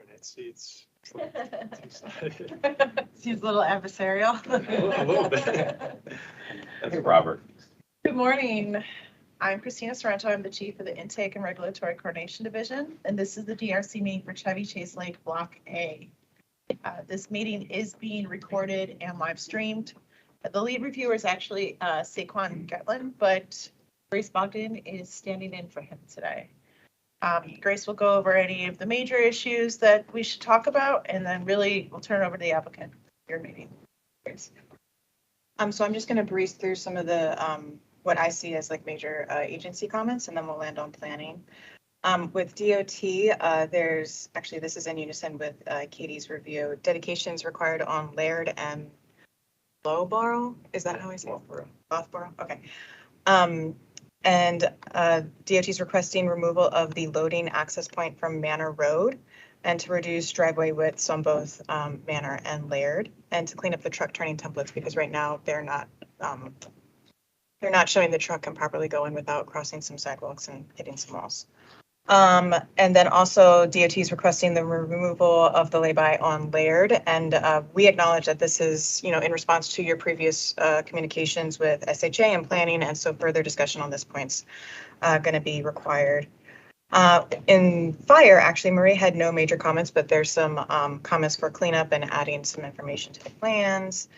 alternate seats. Seems a little adversarial. A little bit. That's Robert. Good morning. I'm Christina Sorrento. I'm the chief of the Intake and Regulatory Coordination Division, and this is the DRC meeting for Chevy Chase Lake Block A. This meeting is being recorded and live streamed. The lead reviewer is actually Saquon Gatlin, but Grace Bogdan is standing in for him today. Grace will go over any of the major issues that we should talk about, and then really we'll turn it over to the applicant for your meeting. Grace. So I'm just going to breeze through some of the what I see as like major agency comments, and then we'll land on planning. With DOT, there's actually, this is in unison with Katie's review. Dedications required on Laird and Lowborough. Is that how I say it? Loughborough. Okay. And DOT is requesting removal of the loading access point from Manor Road and to reduce driveway widths on both Manor and Laird, and to clean up the truck turning templates because right now they're not showing the truck can properly go in without crossing some sidewalks and hitting some walls. And then also DOT is requesting the removal of the lay-by on Laird, and we acknowledge that this is, in response to your previous communications with SHA and planning, and so further discussion on this point's going to be required. In fire, actually, Marie had no major comments, but there's some comments for cleanup and adding some information to the plans.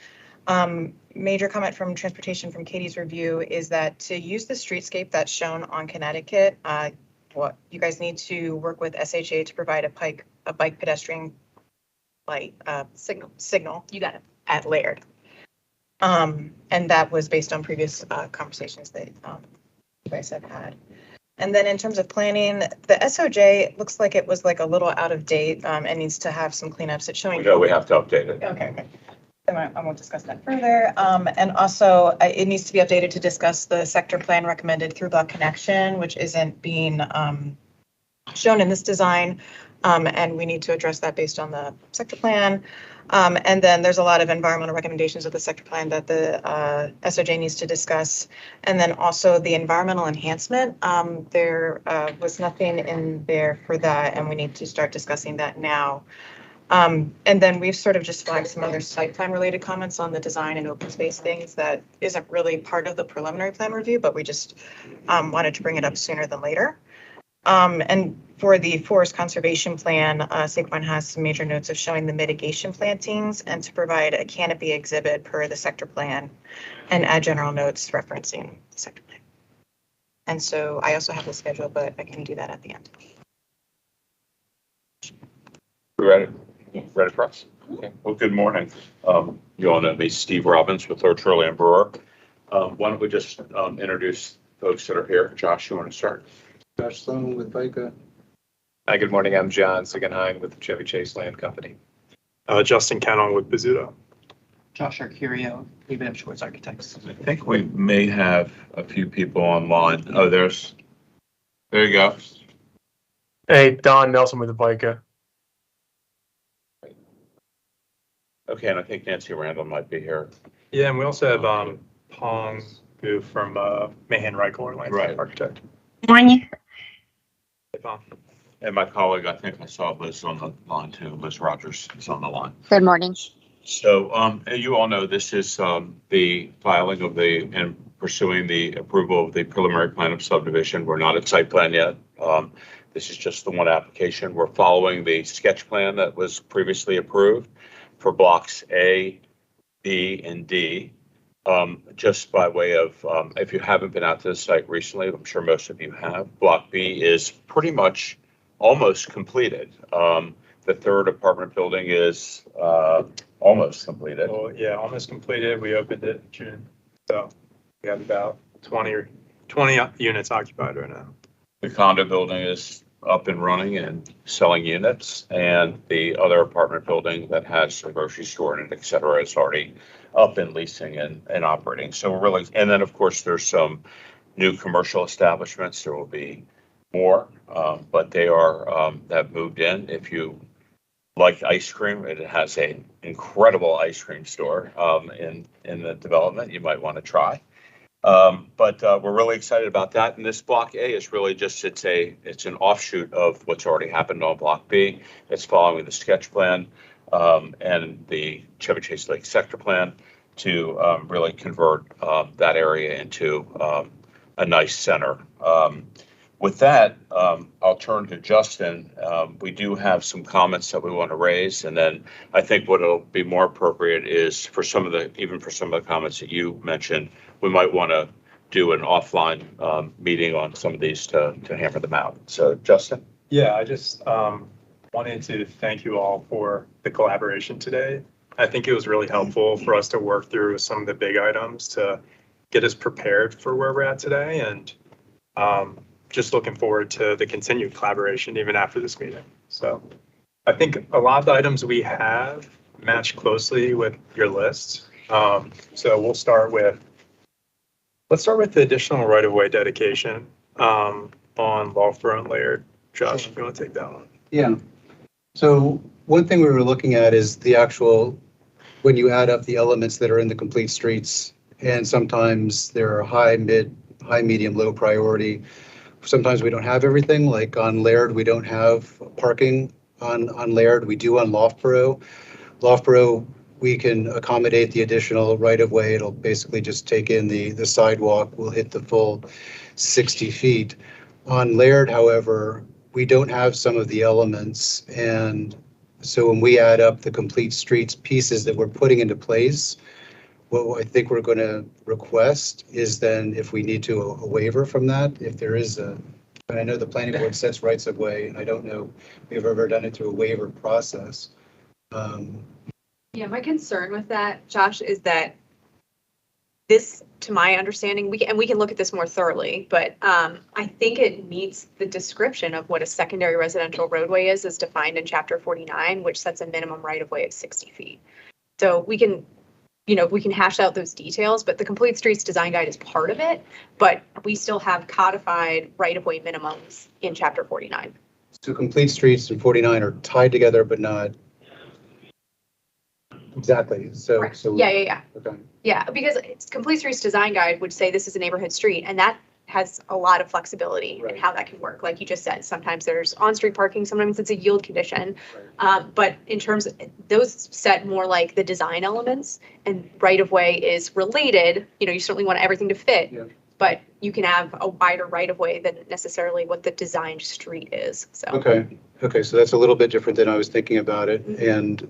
Major comment from transportation from Katie's review is that to use the streetscape that's shown on Connecticut, what you guys need to work with SHA to provide a bike pedestrian light signal. You got it. At Laird. And that was based on previous conversations that you guys have had. And then in terms of planning, the SOJ looks like it was like a little out of date and needs to have some cleanups. It's showing. No, we have to update it. Okay. I won't discuss that further. And also it needs to be updated to discuss the sector plan recommended through block connection, which isn't being shown in this design. And we need to address that based on the sector plan. And then there's a lot of environmental recommendations of the sector plan that the SOJ needs to discuss. And then also the environmental enhancement. There was nothing in there for that, and we need to start discussing that now. And then we've sort of just flagged some other site plan related comments on the design and open space things that isn't really part of the preliminary plan review, but we just wanted to bring it up sooner than later. And for the forest conservation plan, Saquon has some major notes of showing the mitigation plantings and to provide a canopy exhibit per the sector plan and add general notes referencing the sector plan. And so I also have the schedule, but I can do that at the end. We ready? Ready for us? Okay. Well, good morning. You all know me, Steve Robbins with Lord Shirley and Brewer. Why don't we just introduce folks that are here? Josh, you want to start? Josh Sloan with VICA. Hi, good morning. I'm John Sigenheim with the Chevy Chase Land Company. Justin Cannon with Bizzuto. Josh Arcurio, David M. Schwartz Architects. I think we may have a few people online. Oh, there you go. Hey, Don Nelson with VICA. Okay, and I think Nancy Randall might be here. Yeah, and we also have Pong Gu from Mahan Reichel, landscape architect. Morning. Hey, Pong. And my colleague, I think I saw Liz on the line too. Liz Rogers is on the line. Good morning. So you all know this is the filing of and pursuing the approval of the preliminary plan of subdivision. We're not at site plan yet. This is just the one application. We're following the sketch plan that was previously approved for blocks A, B, and D. Just by way of, if you haven't been out to the site recently, I'm sure most of you have, block B is pretty much almost completed. The third apartment building is almost completed. Well, yeah, almost completed. We opened it in June. So we have about 20 units occupied right now. The condo building is up and running and selling units, and the other apartment building that has a grocery store in it, et cetera, is already up and leasing and operating. So we're really, and then of course there's some new commercial establishments. There will be more, but they are that moved in. If you like ice cream, it has an incredible ice cream store in the development you might want to try. But we're really excited about that. And this Block A is really just, it's an offshoot of what's already happened on Block B. It's following the sketch plan and the Chevy Chase Lake sector plan to really convert that area into a nice center. With that, I'll turn to Justin. We do have some comments that we want to raise, and then I think what will be more appropriate is for some of the comments that you mentioned, we might want to do an offline meeting on some of these to hammer them out. So, Justin? Yeah, I just wanted to thank you all for the collaboration today. I think it was really helpful for us to work through some of the big items to get us prepared for where we're at today, and just looking forward to the continued collaboration even after this meeting. So I think a lot of the items we have match closely with your list. So let's start with the additional right-of-way dedication on Loughborough and Laird. Josh, if you want to take that one. Yeah. So one thing we were looking at is the actual, when you add up the elements that are in the complete streets, and sometimes there are high, medium, low priority. Sometimes we don't have everything, like on Laird, we don't have parking on Laird. We do on Loughborough. Loughborough, we can accommodate the additional right-of-way. It'll basically just take in the sidewalk. We'll hit the full 60 feet. On Laird, however, we don't have some of the elements. And so when we add up the complete streets pieces that we're putting into place, what I think we're going to request is then if we need to a waiver from that, if there is and I know the planning board sets rights of way, and I don't know if we've ever done it through a waiver process. Yeah, my concern with that, Josh, is that this, to my understanding, we can look at this more thoroughly, but I think it meets the description of what a secondary residential roadway is as defined in Chapter 49, which sets a minimum right of way of 60 feet. So we can hash out those details, but the Complete Streets Design Guide is part of it, but we still have codified right of way minimums in Chapter 49. So complete streets and 49 are tied together, but not exactly. So, Correct. so Yeah. Okay. Yeah, because it's Complete Streets Design Guide would say this is a neighborhood street, and that has a lot of flexibility in how that can work. Like you just said, sometimes there's on-street parking, sometimes it's a yield condition. But in terms of those set more like the design elements, and right-of-way is related, you certainly want everything to fit, but you can have a wider right-of-way than necessarily what the designed street is, so. Okay, so that's a little bit different than I was thinking about it. And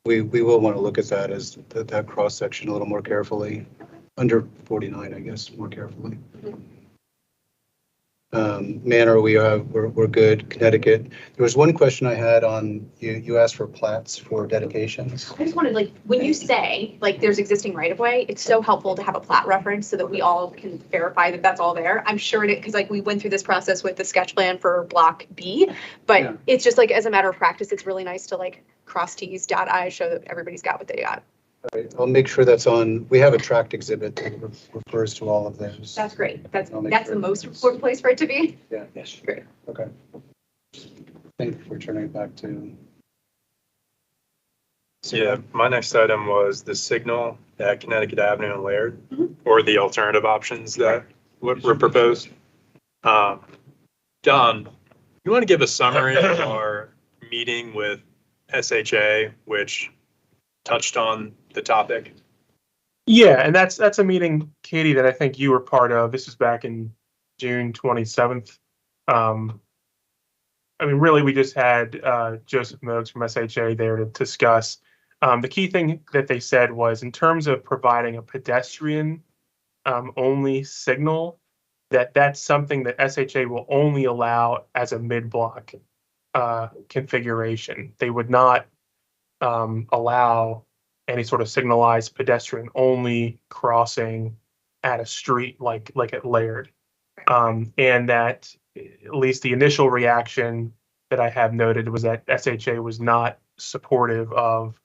we will want to look at that as that cross-section a little more carefully. Under 49, I guess, more carefully. Manor, we're good. Connecticut. There was one question I had on, you asked for plats for dedications. I just wanted, when you say, there's existing right-of-way, it's so helpful to have a plat reference so that we all can verify that that's all there. I'm sure it, because we went through this process with the sketch plan for Block B, but it's just as a matter of practice, it's really nice to cross T's, dot I's, show that everybody's got what they got. All right, I'll make sure that's on. We have a tracked exhibit that refers to all of those. That's great. That's sure the most important place for it to be. Yeah. Yes. Great. Okay. I think we're turning it back to. So yeah, my next item was the signal at Connecticut Avenue and Laird, or the alternative options that were proposed. Don, you want to give a summary of our meeting with SHA, which touched on the topic? Yeah, and that's a meeting, Katie, that I think you were part of. This was back in June 27th. Really, we just had Joseph Mogs from SHA there to discuss. The key thing that they said was, in terms of providing a pedestrian only signal, that's something that SHA will only allow as a mid-block configuration. They would not allow any sort of signalized pedestrian only crossing at a street like at Laird. And that at least the initial reaction that I have noted was that SHA was not supportive of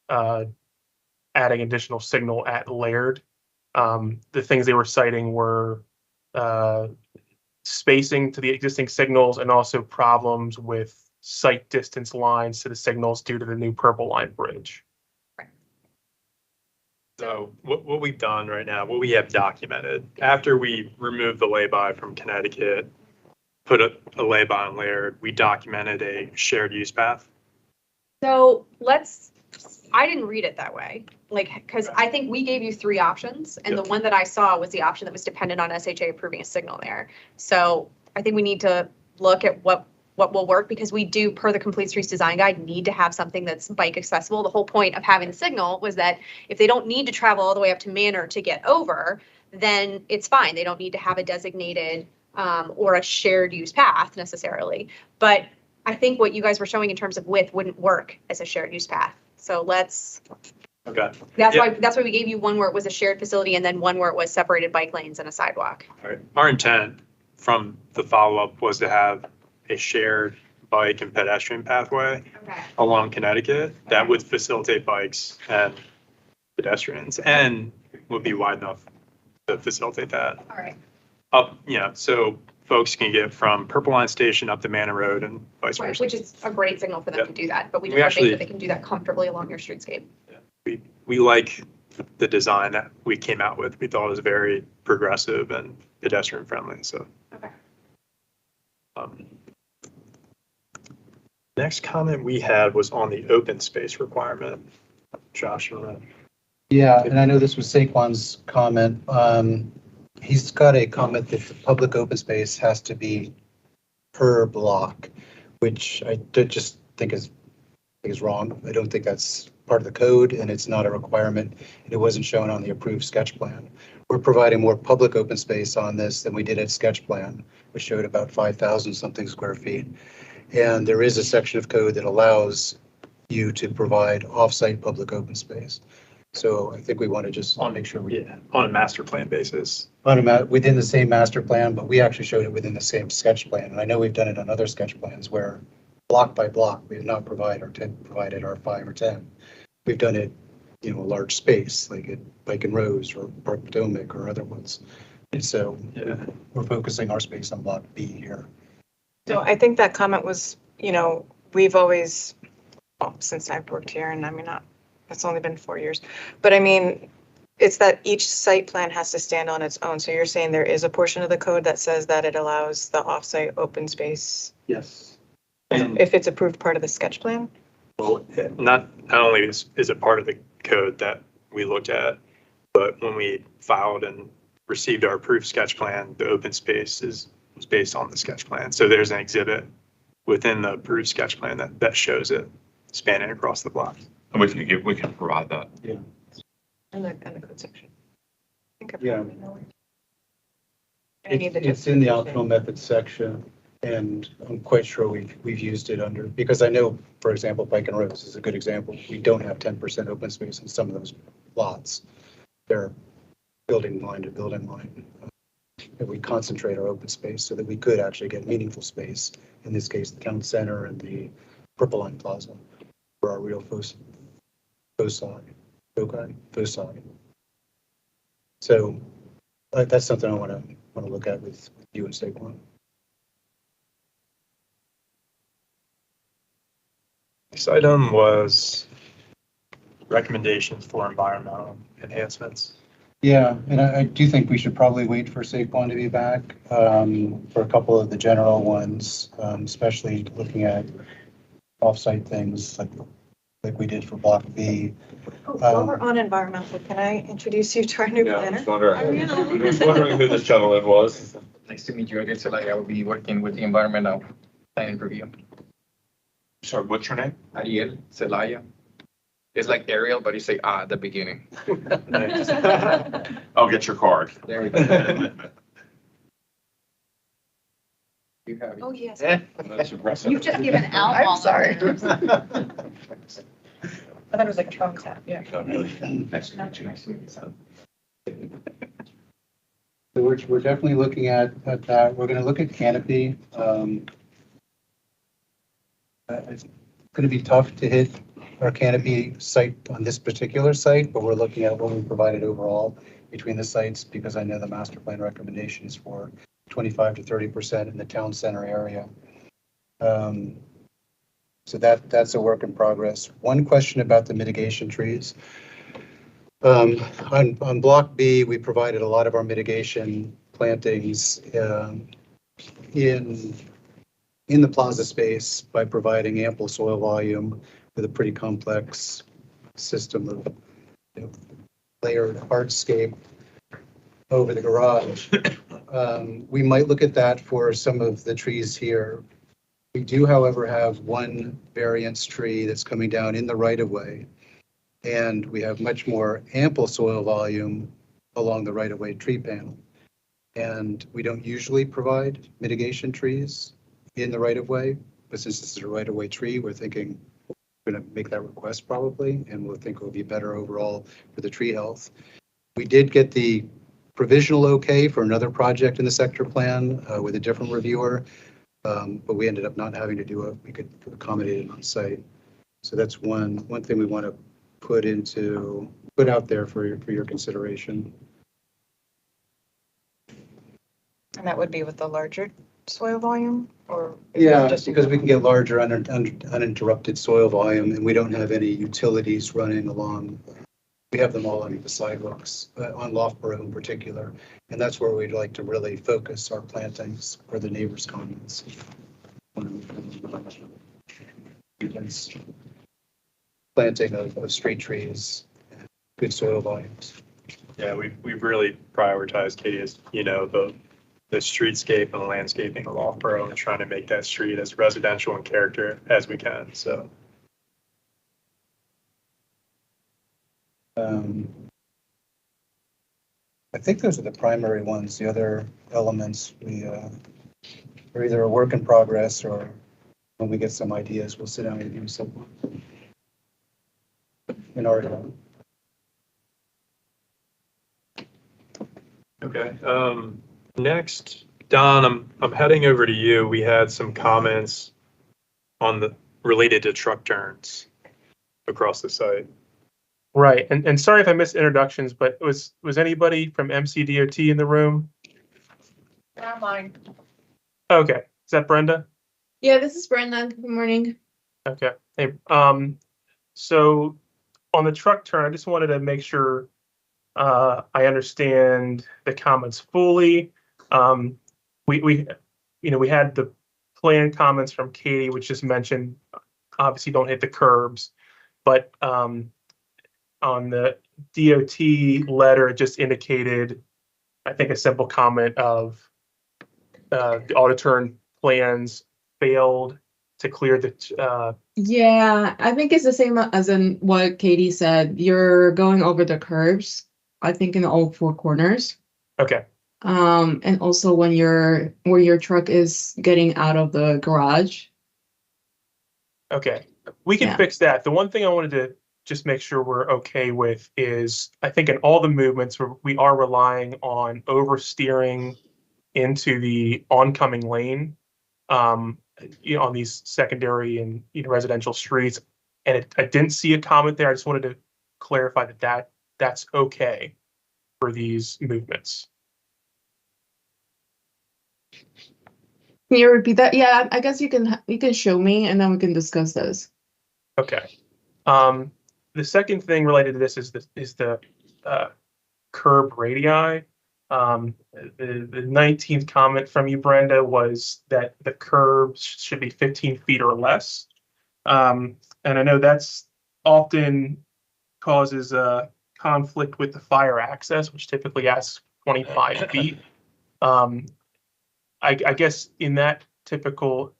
adding additional signal at Laird. The things they were citing were spacing to the existing signals and also problems with sight distance lines to the signals due to the new Purple Line bridge. So what we've done right now, what we have documented, after we removed the lay-by from Connecticut, put a lay-by on Laird, we documented a shared use path. So I didn't read it that way, like, because I think we gave you 3 options, and the one that I saw was the option that was dependent on SHA approving a signal there. So I think we need to look at what will work, because we do, per the Complete Streets Design Guide, need to have something that's bike accessible. The whole point of having the signal was that if they don't need to travel all the way up to Manor to get over, then it's fine. They don't need to have a designated or a shared use path necessarily. But I think what you guys were showing in terms of width wouldn't work as a shared use path. So Okay. that's why we gave you one where it was a shared facility and then one where it was separated bike lanes and a sidewalk. All right. Our intent from the follow-up was to have a shared bike and pedestrian pathway Okay. along Connecticut that would facilitate bikes and pedestrians and would be wide enough to facilitate that. All right. Up, so folks can get from Purple Line Station up to Manor Road and vice Right, versa. which is a great signal for them Yeah. to do that, but we We just want to make actually- sure they can do that comfortably along your streetscape. We like the design that we came out with. We thought it was very progressive and pedestrian friendly, so. Okay. Next comment we had was on the open space requirement. Josh, you wanna? Yeah, and I know this was Saquon's comment. He's got a comment that the public open space has to be per block, which I just think is wrong. I don't think that's part of the code, and it's not a requirement. And it wasn't shown on the approved sketch plan. We're providing more public open space on this than we did at sketch plan, which showed about 5,000 something square feet. And there is a section of code that allows you to provide off-site public open space. So I think we want to just make sure we, on a master plan basis. within the same master plan, but we actually showed it within the same sketch plan. And I know we've done it on other sketch plans where block by block, we have not provided our 5 or 10. We've done it, a large space, like at Pike and Rose or Park Potomac or other ones. And so we're focusing our space on block B here. So I think that comment was, we've always, since I've worked here, and it's only been 4 years, but it's that each site plan has to stand on its own. So you're saying there is a portion of the code that says that it allows the off-site open space Yes. if it's approved part of the sketch plan? Well, not only is it part of the code that we looked at, but when we filed and received our approved sketch plan, the open space was based on the sketch plan. So there's an exhibit within the approved sketch plan that shows it spanning across the block. And we can provide that. And the code section. I think I Yeah. probably know it. I need the It's in the justification. optional methods section, and I'm quite sure we've used it under, because I know, for example, Pike and Rose is a good example. We don't have 10% open space in some of those lots. They're building line to building line. And we concentrate our open space so that we could actually get meaningful space. In this case, the town center and the Purple Line Plaza for our real foci. So that's something I want to look at with you and Saquon. This item was recommendations for environmental enhancements. Yeah, and I do think we should probably wait for Saquon to be back for a couple of the general ones, especially looking at offsite things like we did for Block B. While we're on environmental, can I introduce you to our new planner? I was wondering who this gentleman was. Nice to meet you, Ariel Celaya. I will be working with the environmental planning review. Sorry, what's your name? Ariel Celaya. It's like Ariel, but you say at the beginning. I'll get your card. There you go. You have it. Oh, yes. That's impressive. You've just given out. I'm sorry. all the- I thought it was like a phone tap, yeah. Nice to meet you. Nice to meet you. So we're definitely looking at that. We're going to look at canopy. It's going to be tough to hit our canopy site on this particular site, but we're looking at what we provided overall between the sites, because I know the master plan recommendation is for 25 to 30% in the town center area. So that's a work in progress. One question about the mitigation trees. On Block B, we provided a lot of our mitigation plantings in the plaza space by providing ample soil volume with a pretty complex system of layered hardscape over the garage. We might look at that for some of the trees here. We do, however, have one variance tree that's coming down in the right of way. And we have much more ample soil volume along the right of way tree panel. And we don't usually provide mitigation trees in the right of way, but since this is a right of way tree, we're thinking we're going to make that request probably, and we'll think it will be better overall for the tree health. We did get the provisional okay for another project in the sector plan with a different reviewer, but we ended up not having to do it. We could accommodate it on site. So that's one thing we want to put out there for your consideration. And that would be with the larger soil volume, or? Yeah, just because we can get larger uninterrupted soil volume, and we don't have any utilities running along. We have them all on the sidewalks, on Loughborough in particular, and that's where we'd like to really focus our plantings for the neighbors' comments. Planting of street trees, good soil volumes. Yeah, we've really prioritized, Katie, as you know, the streetscape and the landscaping of Loughborough and trying to make that street as residential in character as we can. So. I think those are the primary ones. The other elements we are either a work in progress, or when we get some ideas, we'll sit down and do some in order. Okay. Next, Don, I'm heading over to you. We had some comments related to truck turns across the site. Right, and sorry if I missed introductions, but was anybody from MCDOT in the room? Not mine. Okay, is that Brenda? Yeah, this is Brenda. Good morning. Okay, hey, so on the truck turn, I just wanted to make sure I understand the comments fully. We had the plan comments from Katie, which just mentioned obviously don't hit the curbs, but on the DOT letter, it just indicated, I think, a simple comment of the auto turn plans failed to clear the. Yeah, I think it's the same as in what Katie said. You're going over the curbs, I think, in all four corners. Okay. And also when where your truck is getting out of the garage. Okay, we can fix that. The one thing I wanted to just make sure we're okay with is, I think in all the movements, we are relying on oversteering into the oncoming lane, on these secondary and residential streets. And I didn't see a comment there. I just wanted to clarify that's okay for these movements. Can you repeat that? Yeah, I guess you can show me and then we can discuss this. Okay. The second thing related to this is the curb radii. The 19th comment from you, Brenda, was that the curbs should be 15 feet or less. And I know that's often causes a conflict with the fire access, which typically asks 25 feet. I guess in that typical,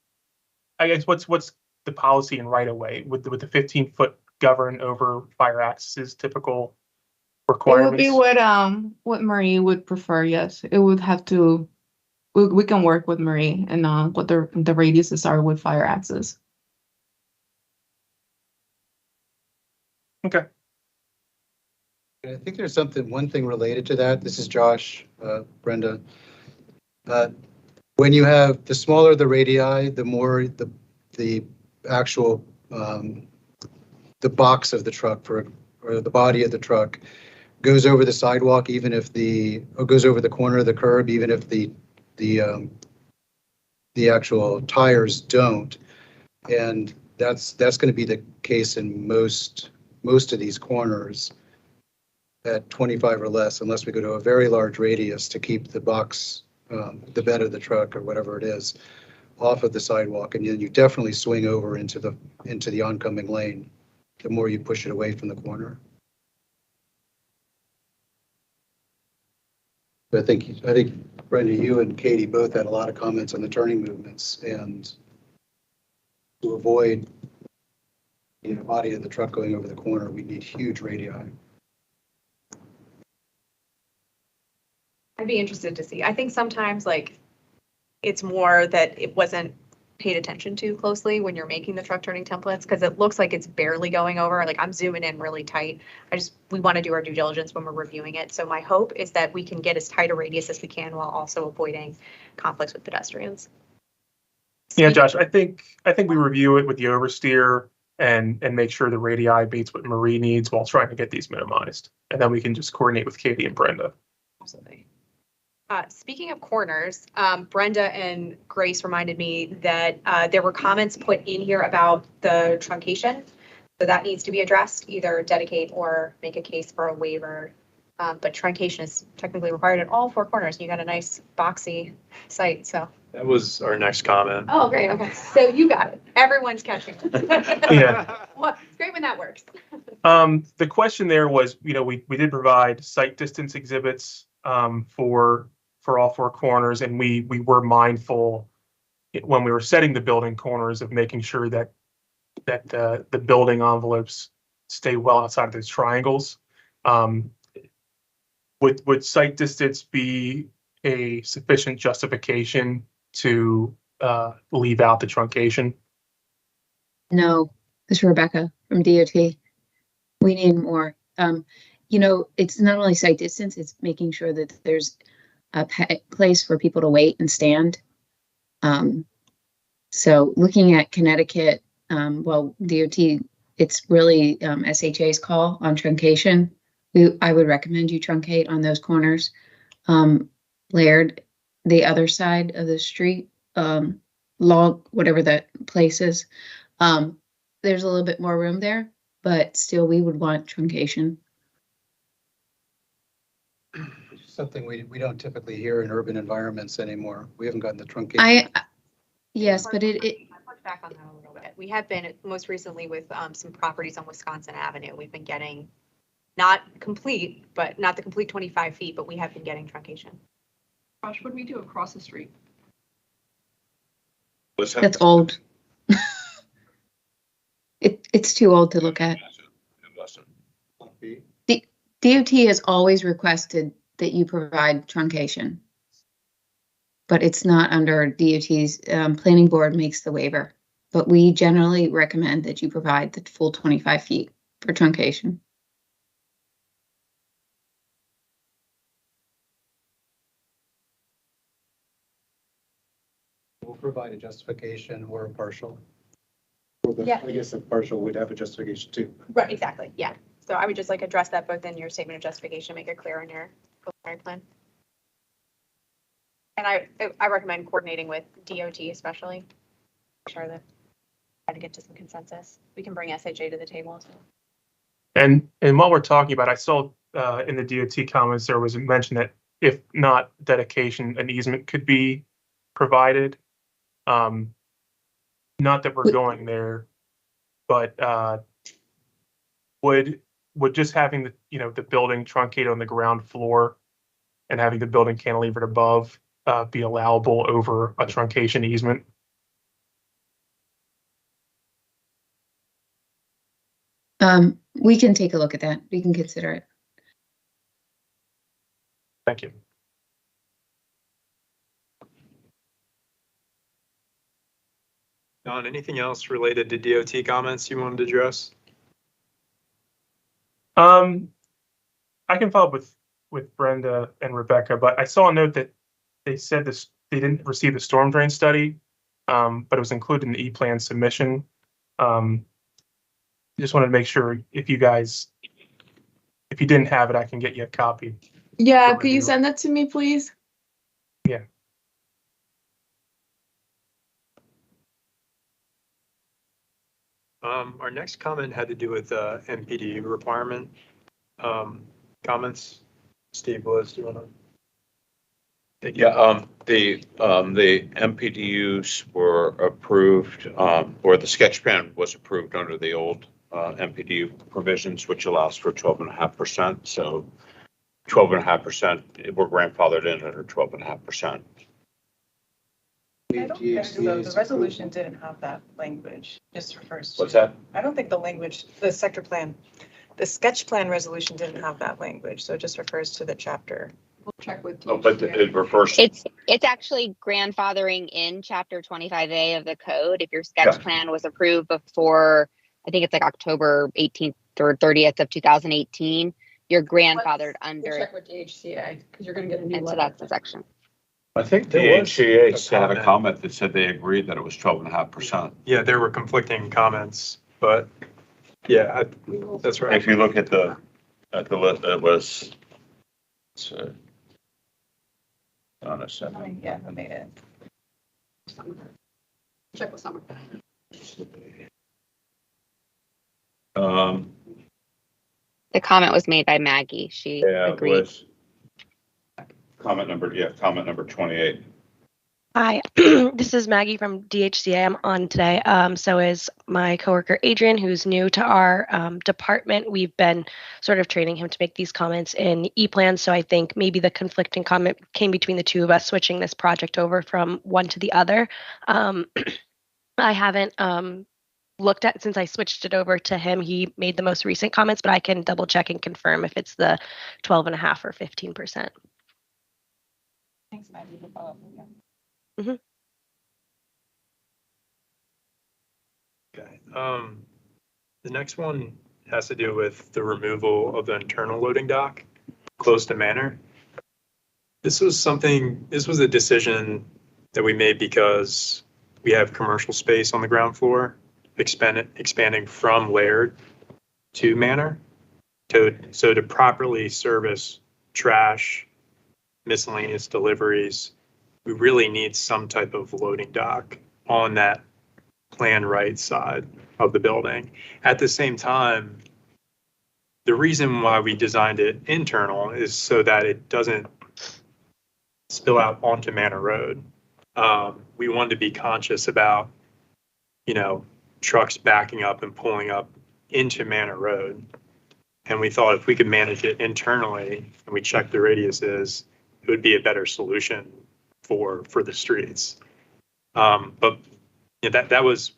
I guess what's the policy in right of way with the 15-foot govern over fire access typical requirements? It would be what Marie would prefer. Yes, it would have to. We can work with Marie and what the radiuses are with fire access. Okay. I think there's one thing related to that. This is Josh, Brenda. When you have the smaller the radii, the more the actual the box of the truck or the body of the truck goes over the sidewalk, even if or goes over the corner of the curb, even if the actual tires don't. And that's going to be the case in most of these corners. at 25 or less, unless we go to a very large radius to keep the box, the bed of the truck or whatever it is, off of the sidewalk. And then you definitely swing over into the oncoming lane, the more you push it away from the corner. I think Brenda, you and Katie both had a lot of comments on the turning movements, and to avoid the body of the truck going over the corner, we need huge radii. I'd be interested to see. I think sometimes like it's more that it wasn't paid attention to closely when you're making the truck turning templates, because it looks like it's barely going over. Like I'm zooming in really tight. We want to do our due diligence when we're reviewing it. So my hope is that we can get as tight a radius as we can while also avoiding conflicts with pedestrians. Yeah, Josh, I think we review it with the oversteer and make sure the radii beats what Marie needs while trying to get these minimized. And then we can just coordinate with Katie and Brenda. Absolutely. Speaking of corners, Brenda and Grace reminded me that there were comments put in here about the truncation. So that needs to be addressed, either dedicate or make a case for a waiver. But truncation is technically required at all four corners. You got a nice boxy site, so. That was our next comment. Oh, great. Okay. So you got it. Everyone's catching it. Yeah. Well, it's great when that works. The question there was, we did provide site distance exhibits for all four corners, and we were mindful when we were setting the building corners of making sure that the building envelopes stay well outside of those triangles. Would site distance be a sufficient justification to leave out the truncation? No, this is Rebecca from DOT. We need more. It's not only site distance, it's making sure that there's a place for people to wait and stand. So looking at Connecticut, DOT, it's really SHA's call on truncation. I would recommend you truncate on those corners. Laird, the other side of the street, log, whatever that place is, there's a little bit more room there, but still we would want truncation. Something we don't typically hear in urban environments anymore. We haven't gotten the truncation. Yes, but it I pushed back on that a little bit. We have been most recently with some properties on Wisconsin Avenue. We've been getting not complete, but not the complete 25 feet, but we have been getting truncation. Josh, what do we do across the street? that's old. It's too old to look at. DOT has always requested that you provide truncation, but it's not under DOT's. Planning board makes the waiver, but we generally recommend that you provide the full 25 feet for truncation. We'll provide a justification or a partial. Yeah. I guess a partial would have a justification too. Right, exactly. Yeah. So I would just address that both in your statement of justification, make it clear in your preliminary plan. And I recommend coordinating with DOT especially. Make sure that try to get to some consensus. We can bring SHA to the table as well. And while we're talking about, I saw in the DOT comments there was a mention that if not dedication, an easement could be provided. Not that we're going there, but would just having the building truncated on the ground floor and having the building cantilevered above be allowable over a truncation easement? We can take a look at that. We can consider it. Thank you. Don, anything else related to DOT comments you wanted to address? I can follow up with Brenda and Rebecca, but I saw a note that they said they didn't receive the storm drain study, but it was included in the E-plan submission. Just wanted to make sure if you didn't have it, I can get you a copy. Yeah, could you send that to me, please? Yeah. Our next comment had to do with MPD requirement. comments? Steve, Liz, do you want to? Yeah, the MPDUs were approved, or the sketch plan was approved under the old MPDU provisions, which allows for 12.5%. So 12.5%, we're grandfathered in at 12.5%. I don't think so. The resolution didn't have that language, just refers to. What's that? I don't think the language, the sector plan, the sketch plan resolution didn't have that language, so it just refers to the chapter. We'll check with. Oh, but it refers. It's actually grandfathering in chapter 25A of the code. If your sketch plan was approved before, I think it's like October 18th or 30th of 2018, you're grandfathered under. We'll check with DHCA because you're going to get a new And so letter. that's the section. I think the There was HCA a had a comment that said they agreed that it was 12.5%. Yeah, there were conflicting comments, but yeah, that's right. If you look at the list, it was. On a second. Yeah, who made it? Check with Summer. The comment was made by Maggie. She Yeah, it agreed. was. Comment number 28. Hi, this is Maggie from DHCA. I'm on today. So is my coworker Adrian, who's new to our department. We've been sort of training him to make these comments in E-Plan. So I think maybe the conflicting comment came between the two of us switching this project over from one to the other. I haven't looked at since I switched it over to him. He made the most recent comments, but I can double check and confirm if it's the 12.5 or 15%. Thanks, Maggie, for following up. Mm-hmm. Okay. The next one has to do with the removal of the internal loading dock close to Manor. This was a decision that we made because we have commercial space on the ground floor, expanding from Laird to Manor. So to properly service trash, miscellaneous deliveries, we really need some type of loading dock on that plan right side of the building. At the same time, the reason why we designed it internal is so that it doesn't spill out onto Manor Road. We wanted to be conscious about, trucks backing up and pulling up into Manor Road. And we thought if we could manage it internally and we checked the radiuses, it would be a better solution for the streets. But that was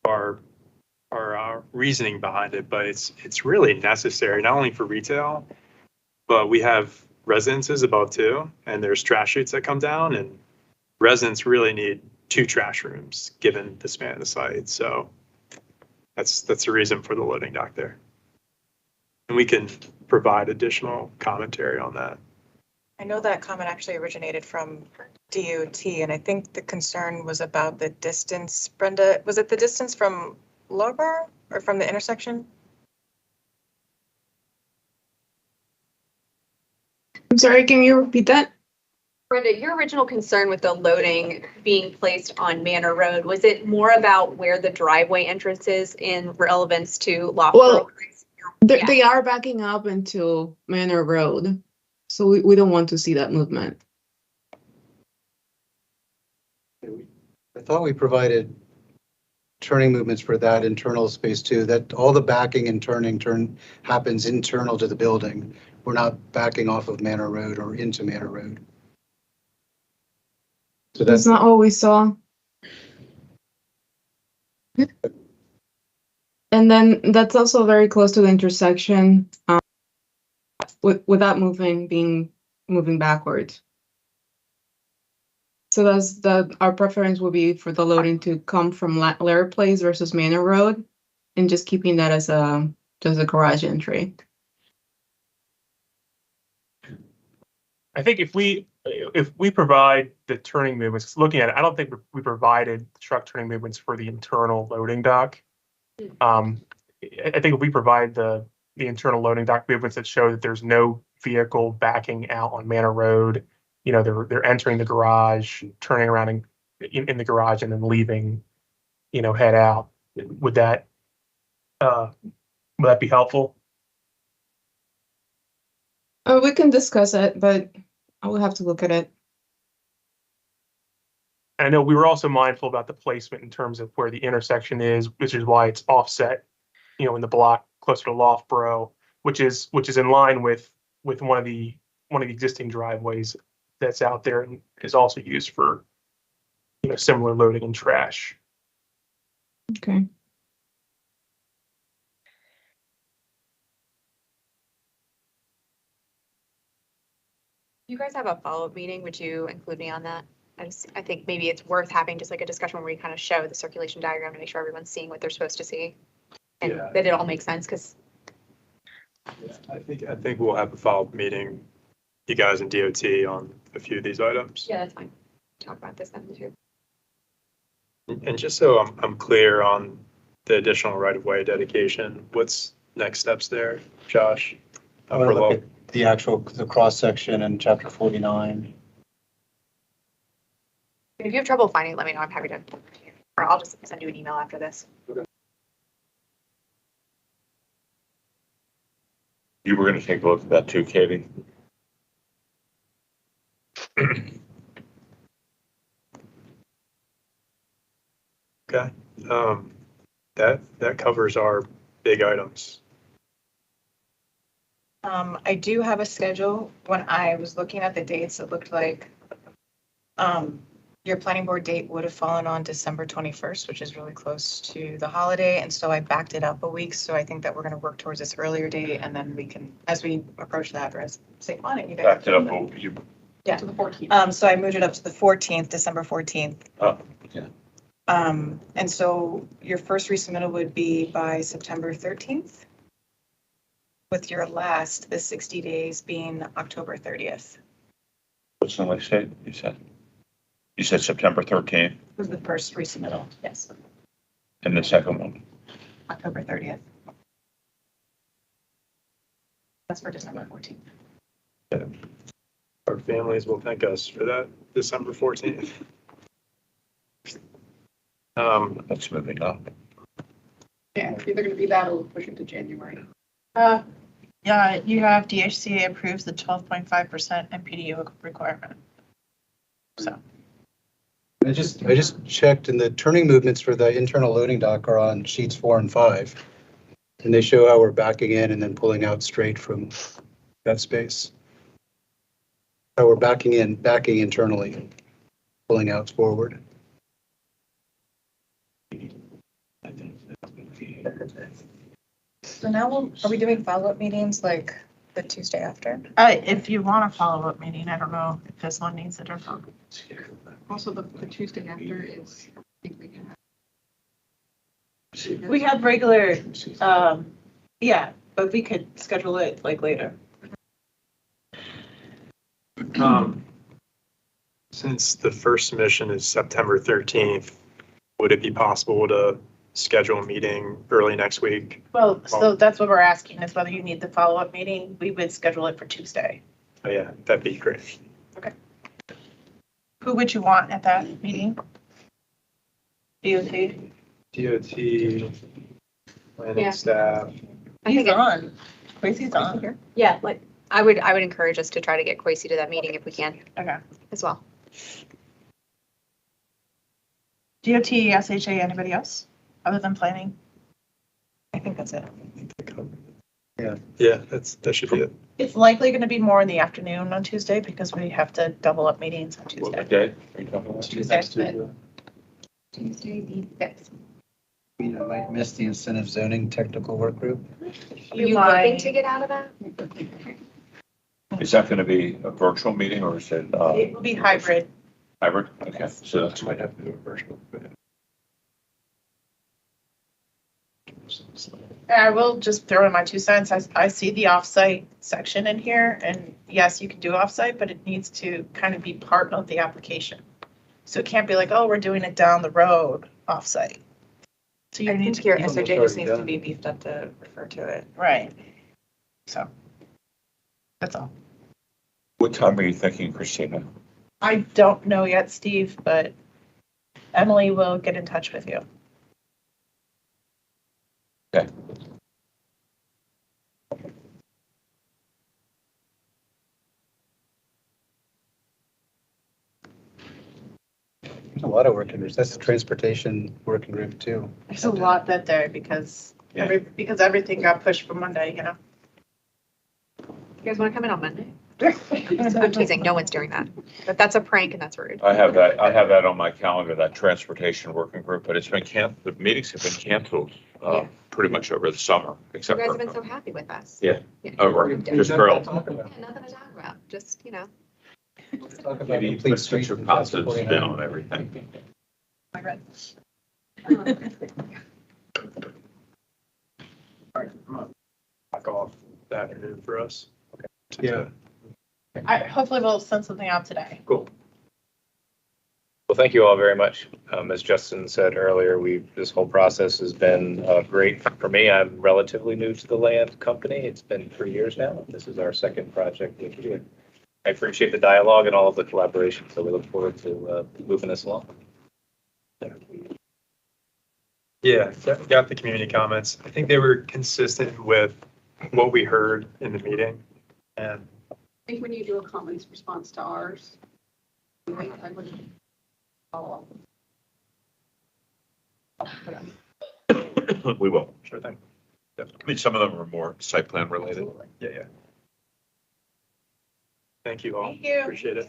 our reasoning behind it, but it's really necessary, not only for retail, but we have residences above too, and there's trash chutes that come down, and residents really need 2 trash rooms given the span of the site. So that's the reason for the loading dock there. And we can provide additional commentary on that. I know that comment actually originated from DOT, and I think the concern was about the distance. Brenda, was it the distance from Lower or from the intersection? I'm sorry, can you repeat that? Brenda, your original concern with the loading being placed on Manor Road, was it more about where the driveway entrance is in relevance to Loft? Well, they are backing up into Manor Road, so we don't want to see that movement. I thought we provided turning movements for that internal space too, that all the backing and turn happens internal to the building. We're not backing off of Manor Road or into Manor Road. So That's not what we saw. And then that's also very close to the intersection, without moving backwards. So our preference would be for the loading to come from Laird Place versus Manor Road, and just keeping that as just a garage entry. I think if we provide the turning movements, looking at it, I don't think we provided truck turning movements for the internal loading dock. I think if we provide the internal loading dock movements that show that there's no vehicle backing out on Manor Road, they're entering the garage, turning around in the garage, and then leaving, head out. Would that be helpful? We can discuss it, but I will have to look at it. I know we were also mindful about the placement in terms of where the intersection is, which is why it's offset, in the block closer to Loughborough, which is in line with one of the existing driveways that's out there and is also used for, similar loading and trash. Okay. You guys have a follow-up meeting, would you include me on that? I think maybe it's worth having just like a discussion where we kind of show the circulation diagram to make sure everyone's seeing what they're supposed to see. And Yeah. that it all makes sense, because I think we'll have a follow-up meeting, you guys and DOT on a few of these items. yeah, that's fine. Talk about this then too. And just so I'm clear on the additional right-of-way dedication, what's next steps there, Josh? I want to look at the cross-section in chapter 49. If you have trouble finding it, let me know. I'm happy to, or I'll just send you an email after this. You were gonna take a look at that too, Katie? Okay, that covers our big items. I do have a schedule. When I was looking at the dates, it looked like your planning board date would have fallen on December 21st, which is really close to the holiday. And so I backed it up a week. So I think that we're going to work towards this earlier date. And then we can, as we approach that, or as say, why don't you guys? Backed it up, you, Yeah. To the 14th. So I moved it up to the 14th, December 14th. oh, yeah. And so your first resubmittal would be by September 13th, with your last, the 60 days being October 30th. What's the next date you said? You said September 13th Was the first resubmittal, yes, and the second one. October 30th. That's for December 14th. Our families will thank us for that, December 14th. That's moving up. Yeah, it's either gonna be that or we'll push it to January. Yeah, you have DHCA approves the 12.5% MPDU requirement. So, I just checked, and the turning movements for the internal loading dock are on sheets 4 and 5. And they show how we're backing in and then pulling out straight from that space. How we're backing internally, pulling out forward. So now, are we doing follow-up meetings like the Tuesday after? if you want a follow-up meeting, I don't know if this one needs it or not. Also, the Tuesday after is, I think we can have. We have regular, yeah, but we could schedule it like later. Since the first submission is September 13th, would it be possible to schedule a meeting early next week? Well, so that's what we're asking, is whether you need the follow-up meeting. We would schedule it for Tuesday. Oh, yeah, that'd be great. Who would you want at that meeting? DOT? DOT, planning Yeah. staff. I think He's on. Quasi's on. it- Yeah, like, I would encourage us to try to get Quasi to that meeting if we can Okay. as well. DOT, SHA, anybody else other than planning? I think that's it. Yeah, that should be it. It's likely going to be more in the afternoon on Tuesday because we have to double up meetings on What Tuesday. day are you talking about? Tuesday. Tuesday, the 5th. I might miss the incentive zoning technical work group. Are you looking to get out of that? Is that gonna be a virtual meeting or is it, It will be hybrid. hybrid? Okay, so that's might have to do a virtual. I will just throw in my 2 cents. I see the offsite section in here, and yes, you can do offsite, but it needs to kind of be part of the application. So it can't be like, oh, we're doing it down the road offsite. So you I need think to, your almost SOJ just already needs to done. be beefed up to refer to it. right. So that's all. What time are you thinking, Christina? I don't know yet, Steve, but Emily will get in touch with you. Okay. lot of working groups. That's the transportation working group too. There's a lot that day because Yeah. because everything got pushed for Monday, you know. You guys want to come in on Monday? I'm teasing, no one's doing that, but that's a prank and that's rude. I have that on my calendar, that transportation working group, but it's been the meetings have been canceled, Yeah. pretty much over the summer, You except guys for. have been so happy with us. Yeah. Yeah. Oh, right. Just thrilled. Yeah, nothing to talk about, just, you know. Talk about Maybe complete put streets your and positive transport spin line. on everything. Back off that afternoon for us. Yeah. Hopefully we'll send something out today. Cool. Well, thank you all very much. As Justin said earlier, this whole process has been great for me. I'm relatively new to the land company. It's been 3 years now. This is our second project with you. I appreciate the dialogue and all of the collaboration, so we look forward to moving this along. Yeah, got the community comments. I think they were consistent with what we heard in the meeting. And I think when you do a comments response to ours, I would follow up. We will. sure thing. I mean, some of them are more site plan related. Yeah. Thank you all. Thank you. Appreciate it.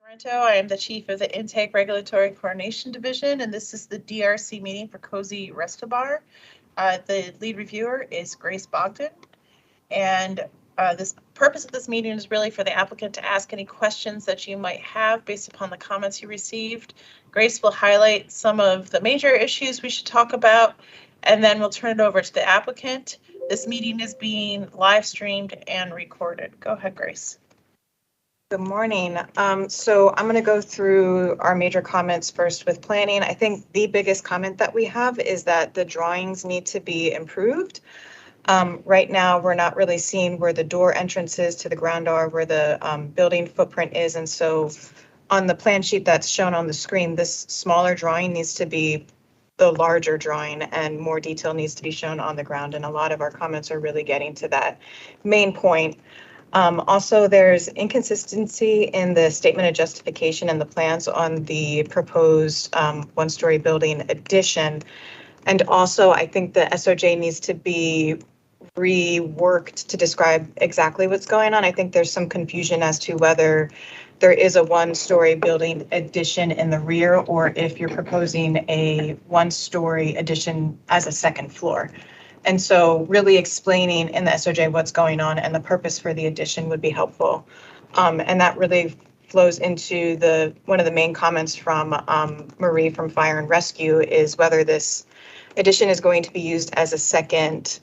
Sorrento. I am the chief of the Intake Regulatory Coordination Division, and this is the DRC meeting for Cozy Restobar. The lead reviewer is Grace Bogdan. And this purpose of this meeting is really for the applicant to ask any questions that you might have based upon the comments you received. Grace will highlight some of the major issues we should talk about, and then we'll turn it over to the applicant. This meeting is being live streamed and recorded. Go ahead, Grace. Good morning. So I'm going to go through our major comments first with planning. I think the biggest comment that we have is that the drawings need to be improved. Right now, we're not really seeing where the door entrances to the ground are, where the building footprint is. And so on the plan sheet that's shown on the screen, this smaller drawing needs to be the larger drawing and more detail needs to be shown on the ground. And a lot of our comments are really getting to that main point. Also, there's inconsistency in the statement of justification and the plans on the proposed one-story building addition. And also, I think the SOJ needs to be reworked to describe exactly what's going on. I think there's some confusion as to whether there is a one-story building addition in the rear or if you're proposing a one-story addition as a second floor. And so really explaining in the SOJ what's going on and the purpose for the addition would be helpful. And that really flows into one of the main comments from Marie from Fire and Rescue is whether this addition is going to be used as a second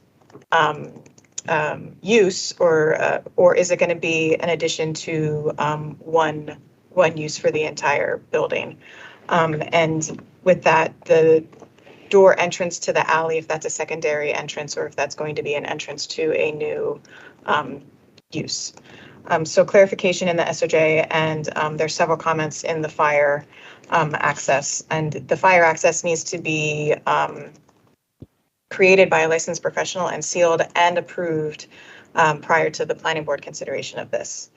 use or is it going to be an addition to one use for the entire building. And with that, the door entrance to the alley, if that's a secondary entrance or if that's going to be an entrance to a new use. So clarification in the SOJ, and there's several comments in the fire access, and the fire access needs to be created by a licensed professional and sealed and approved prior to the planning board consideration of this.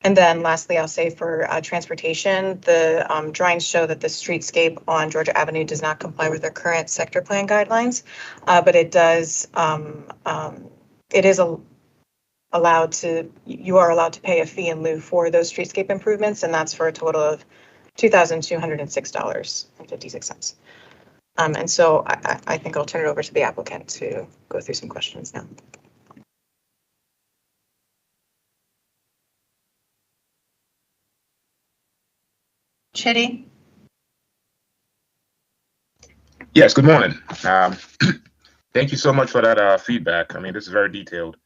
And then lastly, I'll say for transportation, the drawings show that the streetscape on Georgia Avenue does not comply with their current sector plan guidelines, but it does, it is allowed to, you are allowed to pay a fee in lieu for those streetscape improvements, and that's for a total of $2,206.56. And so I think I'll turn it over to the applicant to go through some questions now. Chitty? Yes, good morning. Thank you so much for that feedback. I mean, this is very detailed.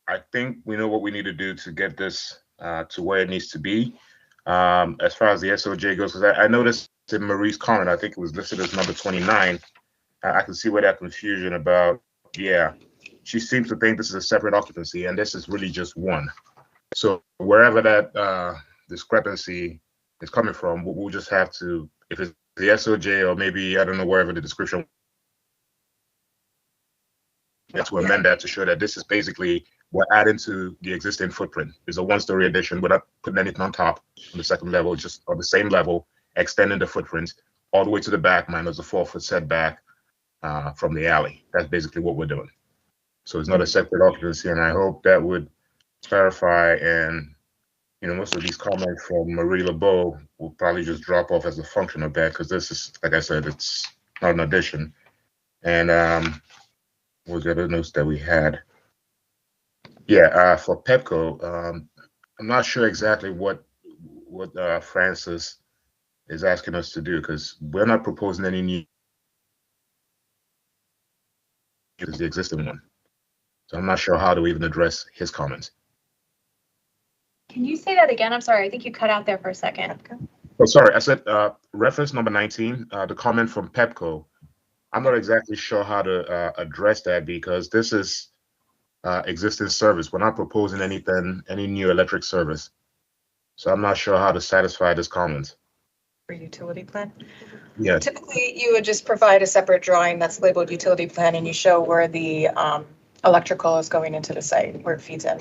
I think we know what we need to do to get this to where it needs to be. As far as the SOJ goes, because I noticed in Marie's comment, I think it was listed as number 29. I can see where that confusion about, yeah, she seems to think this is a separate occupancy and this is really just one. So wherever that discrepancy is coming from, we'll just have to, if it's the SOJ or maybe, I don't know, wherever the description, to amend that to show that this is basically, we're adding to the existing footprint. There's a one-story addition without putting anything on top on the second level, just on the same level, extending the footprint all the way to the back minus a 4-foot setback from the alley. That's basically what we're doing. So it's not a separate occupancy, and I hope that would clarify. And you know, most of these comments from Marie LeBeau will probably just drop off as a function of that, because this is, like I said, it's not an addition. And what was the other notes that we had? Yeah, for Pepco, I'm not sure exactly what Francis is asking us to do, because we're not proposing any new, is the existing one. So I'm not sure how to even address his comments. Can you say that again? I'm sorry. I think you cut out there for a second. Oh, sorry. I said reference number 19, the comment from Pepco. I'm not exactly sure how to address that, because this is existing service. We're not proposing anything, any new electric service. So I'm not sure how to satisfy this comment. For utility plan? Yeah. Typically, you would just provide a separate drawing that's labeled utility plan and you show where the electrical is going into the site, where it feeds in.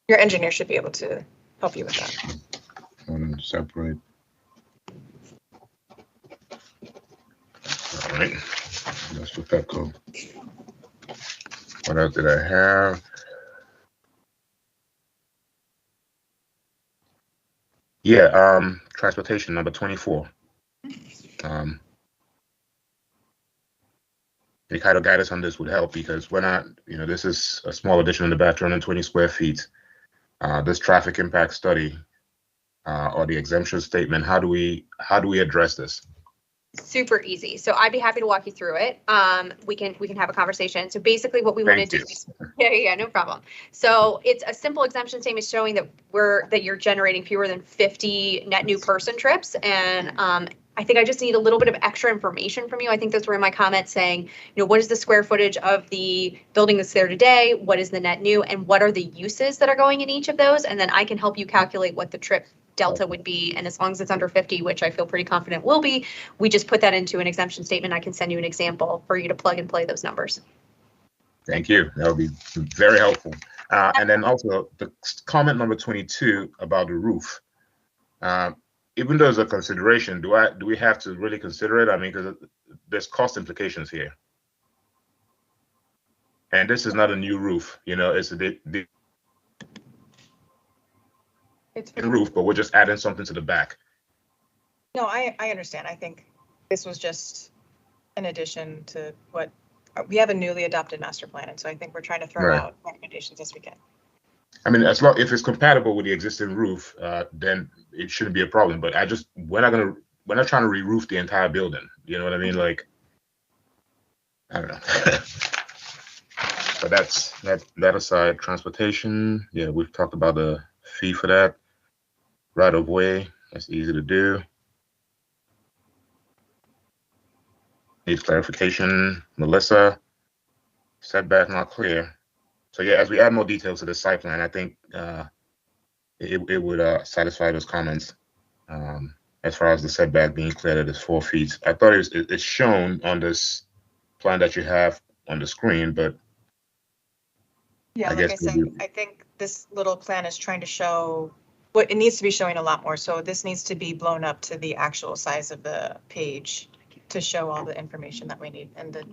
Your engineer should be able to help you with that. Separate. All right. That's for Pepco. What else did I have? Yeah, transportation number 24. Any kind of guidance on this would help because we're not, this is a small addition in the back, 220 square feet. This traffic impact study or the exemption statement, how do we address this? Super easy. So I'd be happy to walk you through it. We can have a conversation. So basically what we want to do is, yeah, no problem. So it's a simple exemption statement showing that you're generating fewer than 50 net new person trips. And I think I just need a little bit of extra information from you. I think those were in my comments saying, what is the square footage of the building that's there today? What is the net new? And what are the uses that are going in each of those? And then I can help you calculate what the trip delta would be. And as long as it's under 50, which I feel pretty confident will be, we just put that into an exemption statement. I can send you an example for you to plug and play those numbers. Thank you. That would be very helpful. And then also the comment number 22 about the roof. Even though it's a consideration, do we have to really consider it? I mean, because there's cost implications here. And this is not a new roof, it's the roof, but we're just adding something to the back. No, I understand. I think this was just an addition to what we have a newly adopted master plan. And so I think we're trying to throw out recommendations as we can. I mean, if it's compatible with the existing roof, then it shouldn't be a problem. But we're not trying to re-roof the entire building. You know what I mean? Like, I don't know. But that aside, transportation. Yeah, we've talked about the fee for that. Right of way, that's easy to do. Needs clarification. Melissa, setback not clear. So yeah, as we add more details to the site plan, I think it would satisfy those comments. As far as the setback being clear that it's 4 feet. I thought it's shown on this plan that you have on the screen, but yeah, like I said, I think this little plan is trying to show what it needs to be showing a lot more. So this needs to be blown up to the actual size of the page to show all the information that we need. And then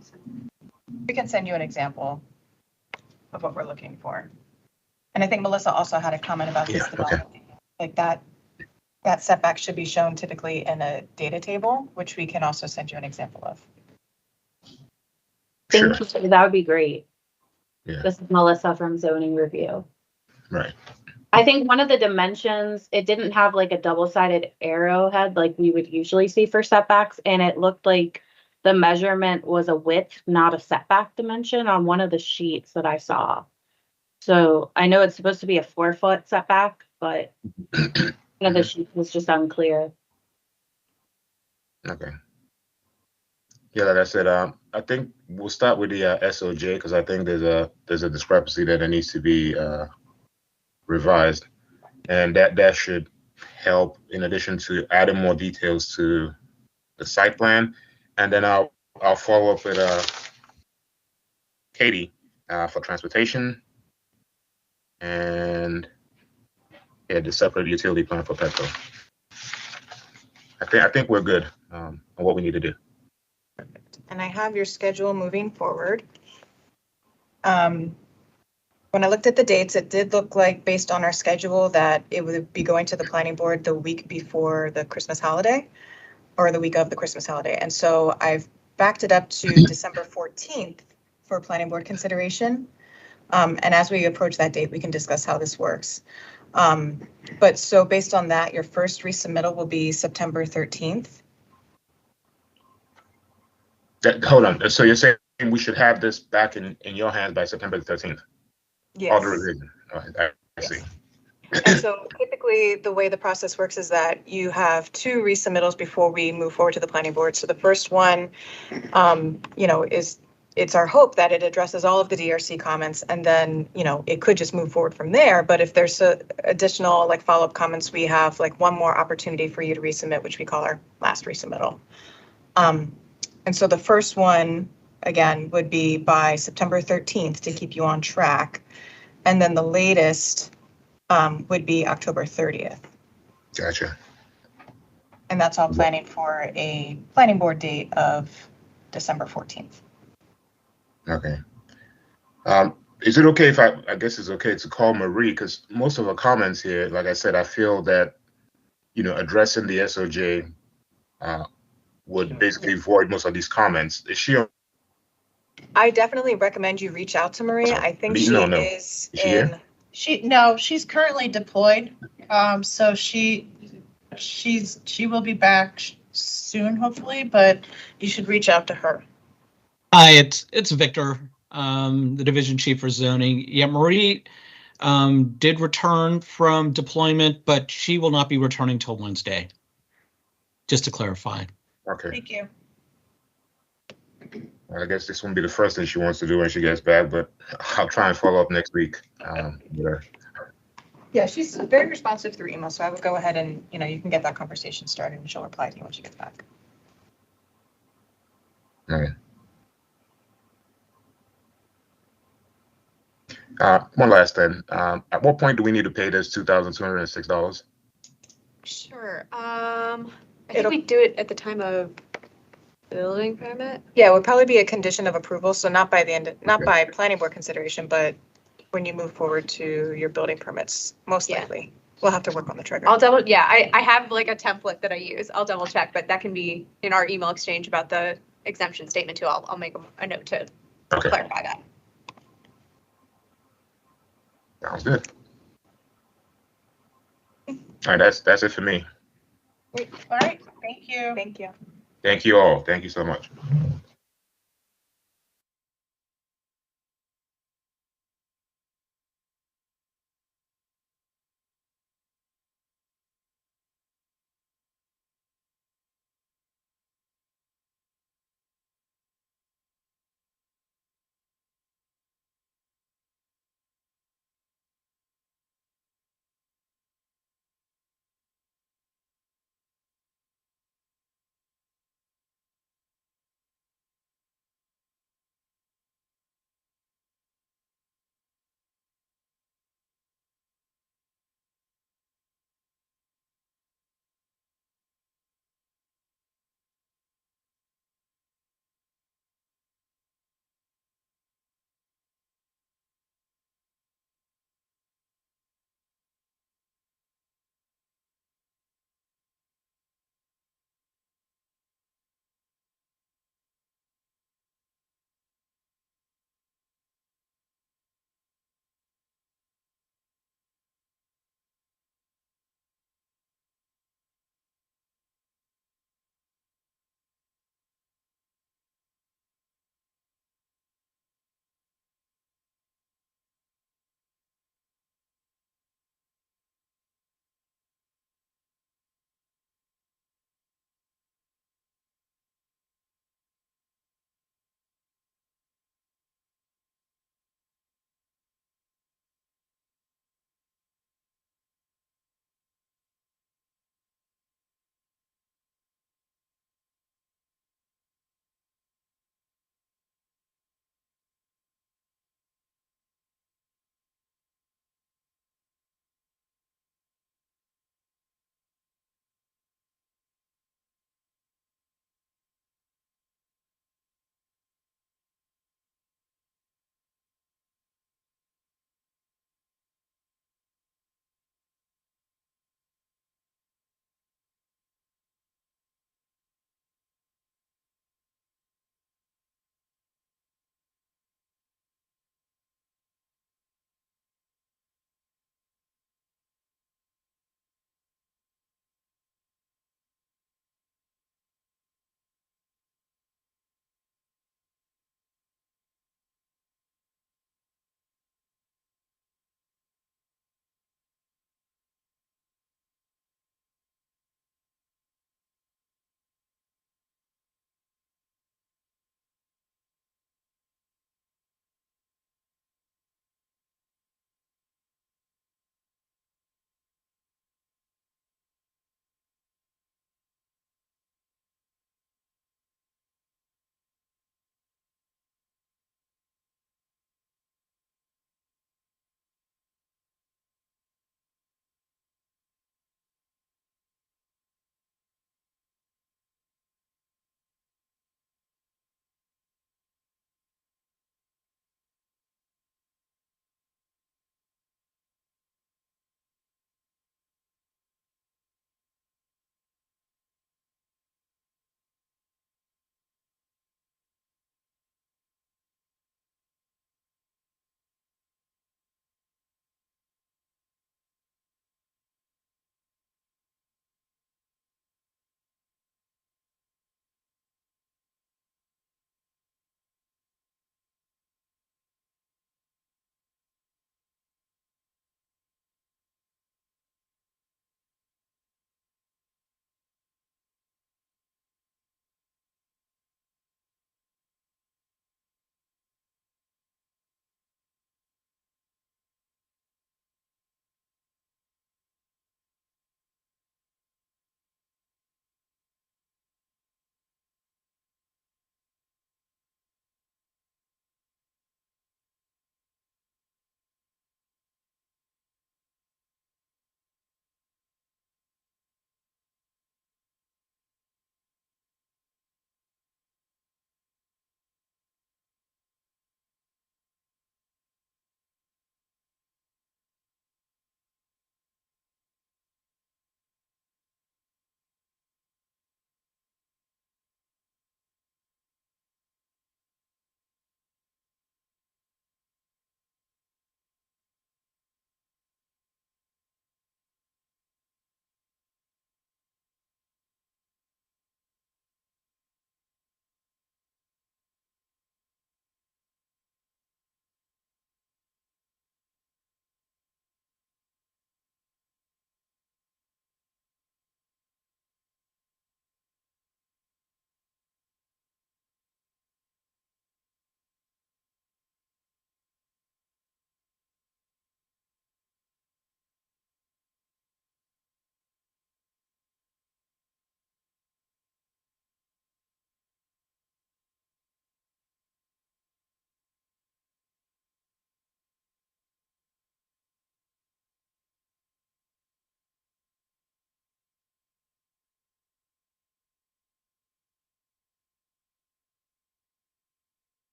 we can send you an example of what we're looking for. And I think Melissa also had a comment about this development. Like that setback should be shown typically in a data table, which we can also send you an example of. Thank you. That would be great. Yeah. This is Melissa from Zoning Review. Right. I think one of the dimensions, it didn't have like a double-sided arrowhead like we would usually see for setbacks. And it looked like the measurement was a width, not a setback dimension on one of the sheets that I saw. So I know it's supposed to be a 4-foot setback, but one of the sheets was just unclear. Okay. Yeah, like I said, I think we'll start with the SOJ because I think there's a discrepancy that needs to be revised, and that should help in addition to adding more details to the site plan. And then I'll follow up with Katie for transportation and the separate utility plan for Petco. I think we're good on what we need to do. And I have your schedule moving forward. When I looked at the dates, it did look like based on our schedule that it would be going to the planning board the week before the Christmas holiday or the week of the Christmas holiday. And so I've backed it up to December 14th for planning board consideration. And as we approach that date, we can discuss how this works. But so based on that, your first resubmittal will be September 13th. Hold on. So you're saying we should have this back in your hands by September 13th? Yes. All the revision. I see. And so typically the way the process works is that you have 2 resubmittals before we move forward to the planning board. So the first one, it's our hope that it addresses all of the DRC comments, and then, it could just move forward from there. But if there's additional follow-up comments, we have one more opportunity for you to resubmit, which we call our last resubmittal. And so the first one, again, would be by September 13th to keep you on track. And then the latest would be October 30th. Gotcha. And that's all planning for a planning board date of December 14th. Okay. Is it okay if I guess it's okay to call Marie, because most of her comments here, like I said, I feel that addressing the SOJ would basically void most of these comments. Is she? I definitely recommend you reach out to Maria. I think she No. is Is she here? She's currently deployed. So she will be back soon, hopefully, but you should reach out to her. Hi, it's Victor, the division chief for zoning. Yeah, Marie did return from deployment, but she will not be returning till Wednesday. Just to clarify. Okay. Thank you. I guess this won't be the first thing she wants to do when she gets back, but I'll try and follow up next week. Yeah, she's very responsive through email, so I would go ahead and, you can get that conversation started and she'll reply to you when she gets back. All right. One last thing. At what point do we need to pay this $2,206? Sure. I think we do it at the time of building permit. Yeah, it would probably be a condition of approval, so not by the end, not by planning board consideration, but when you move forward to your building permits, most likely. We'll have to work on the trigger. I'll double, yeah, I have like a template that I use. I'll double check, but that can be in our email exchange about the exemption statement too. I'll make a note to clarify that. Sounds good. All right, that's it for me. All right, thank you. Thank you. Thank you all. Thank you so much.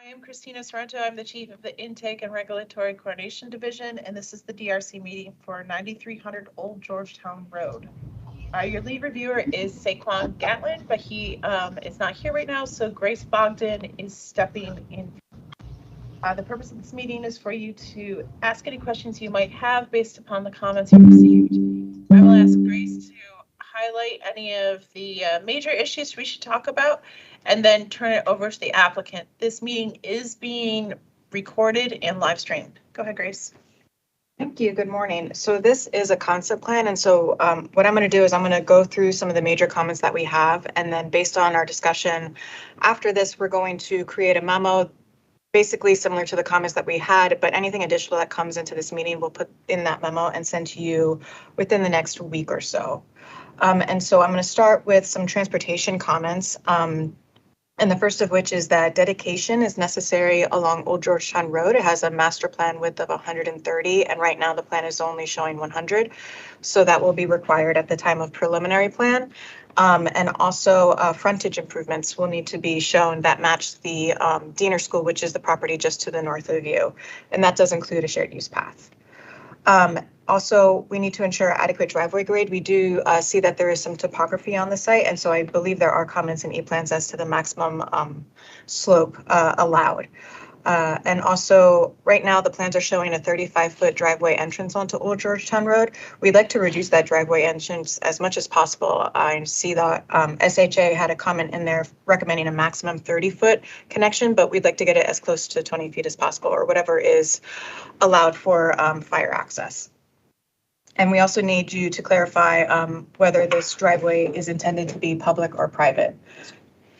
I am Christina Sorrento. I'm the Chief of the Intake and Regulatory Coordination Division, and this is the DRC meeting for 9300 Old Georgetown Road. Your lead reviewer is Saquon Gatlin, but he is not here right now, so Grace Bogdan is stepping in. The purpose of this meeting is for you to ask any questions you might have based upon the comments you received. I will ask Grace to highlight any of the major issues we should talk about and then turn it over to the applicant. This meeting is being recorded and live streamed. Go ahead, Grace. Thank you. Good morning. So this is a concept plan. And so what I'm going to do is I'm going to go through some of the major comments that we have. And then based on our discussion after this, we're going to create a memo basically similar to the comments that we had, but anything additional that comes into this meeting, we'll put in that memo and send to you within the next week or so. And so I'm going to start with some transportation comments. And the first of which is that dedication is necessary along Old Georgetown Road. It has a master plan width of 130, and right now the plan is only showing 100. So that will be required at the time of preliminary plan. And also frontage improvements will need to be shown that match the Diener School, which is the property just to the north of you. And that does include a shared use path. Also, we need to ensure adequate driveway grade. We do see that there is some topography on the site, and so I believe there are comments in E-plans as to the maximum slope allowed. And also, right now, the plans are showing a 35-foot driveway entrance onto Old Georgetown Road. We'd like to reduce that driveway entrance as much as possible. I see that SHA had a comment in there recommending a maximum 30-foot connection, but we'd like to get it as close to 20 feet as possible, or whatever is allowed for fire access. And we also need you to clarify whether this driveway is intended to be public or private,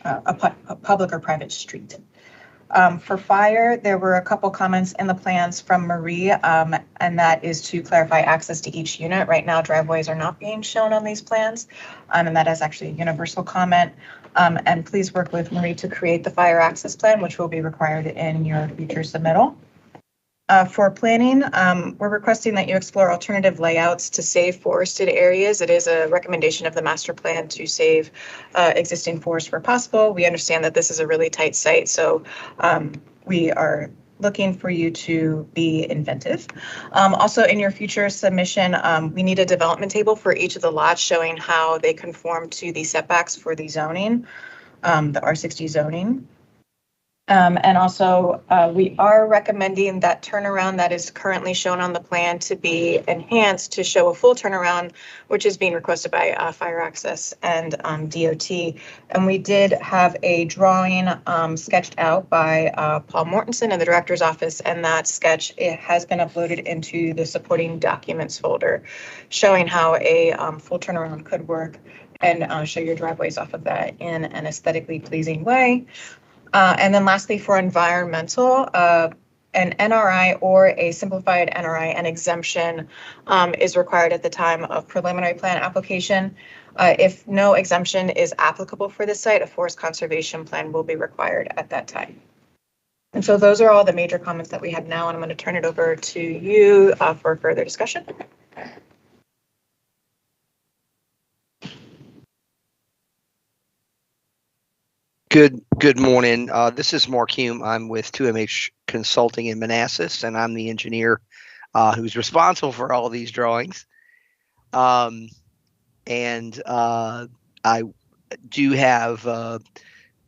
a public or private street. For fire, there were a couple comments in the plans from Marie, and that is to clarify access to each unit. Right now, driveways are not being shown on these plans, and that is actually a universal comment. And please work with Marie to create the fire access plan, which will be required in your future submittal. For planning, we're requesting that you explore alternative layouts to save forested areas. It is a recommendation of the master plan to save existing forest where possible. We understand that this is a really tight site, so we are looking for you to be inventive. Also, in your future submission, we need a development table for each of the lots showing how they conform to the setbacks for the zoning, the R60 zoning. And also, we are recommending that turnaround that is currently shown on the plan to be enhanced to show a full turnaround, which is being requested by Fire Access and DOT. And we did have a drawing sketched out by Paul Mortensen in the director's office, and that sketch, it has been uploaded into the supporting documents folder, showing how a full turnaround could work and show your driveways off of that in an aesthetically pleasing way. And then lastly, for environmental, an NRI or a simplified NRI and exemption is required at the time of preliminary plan application. If no exemption is applicable for this site, a forest conservation plan will be required at that time. And so those are all the major comments that we have now, and I'm going to turn it over to you for further discussion. Good morning. This is Mark Hume. I'm with 2MH Consulting in Manassas, and I'm the engineer who's responsible for all these drawings. I do have,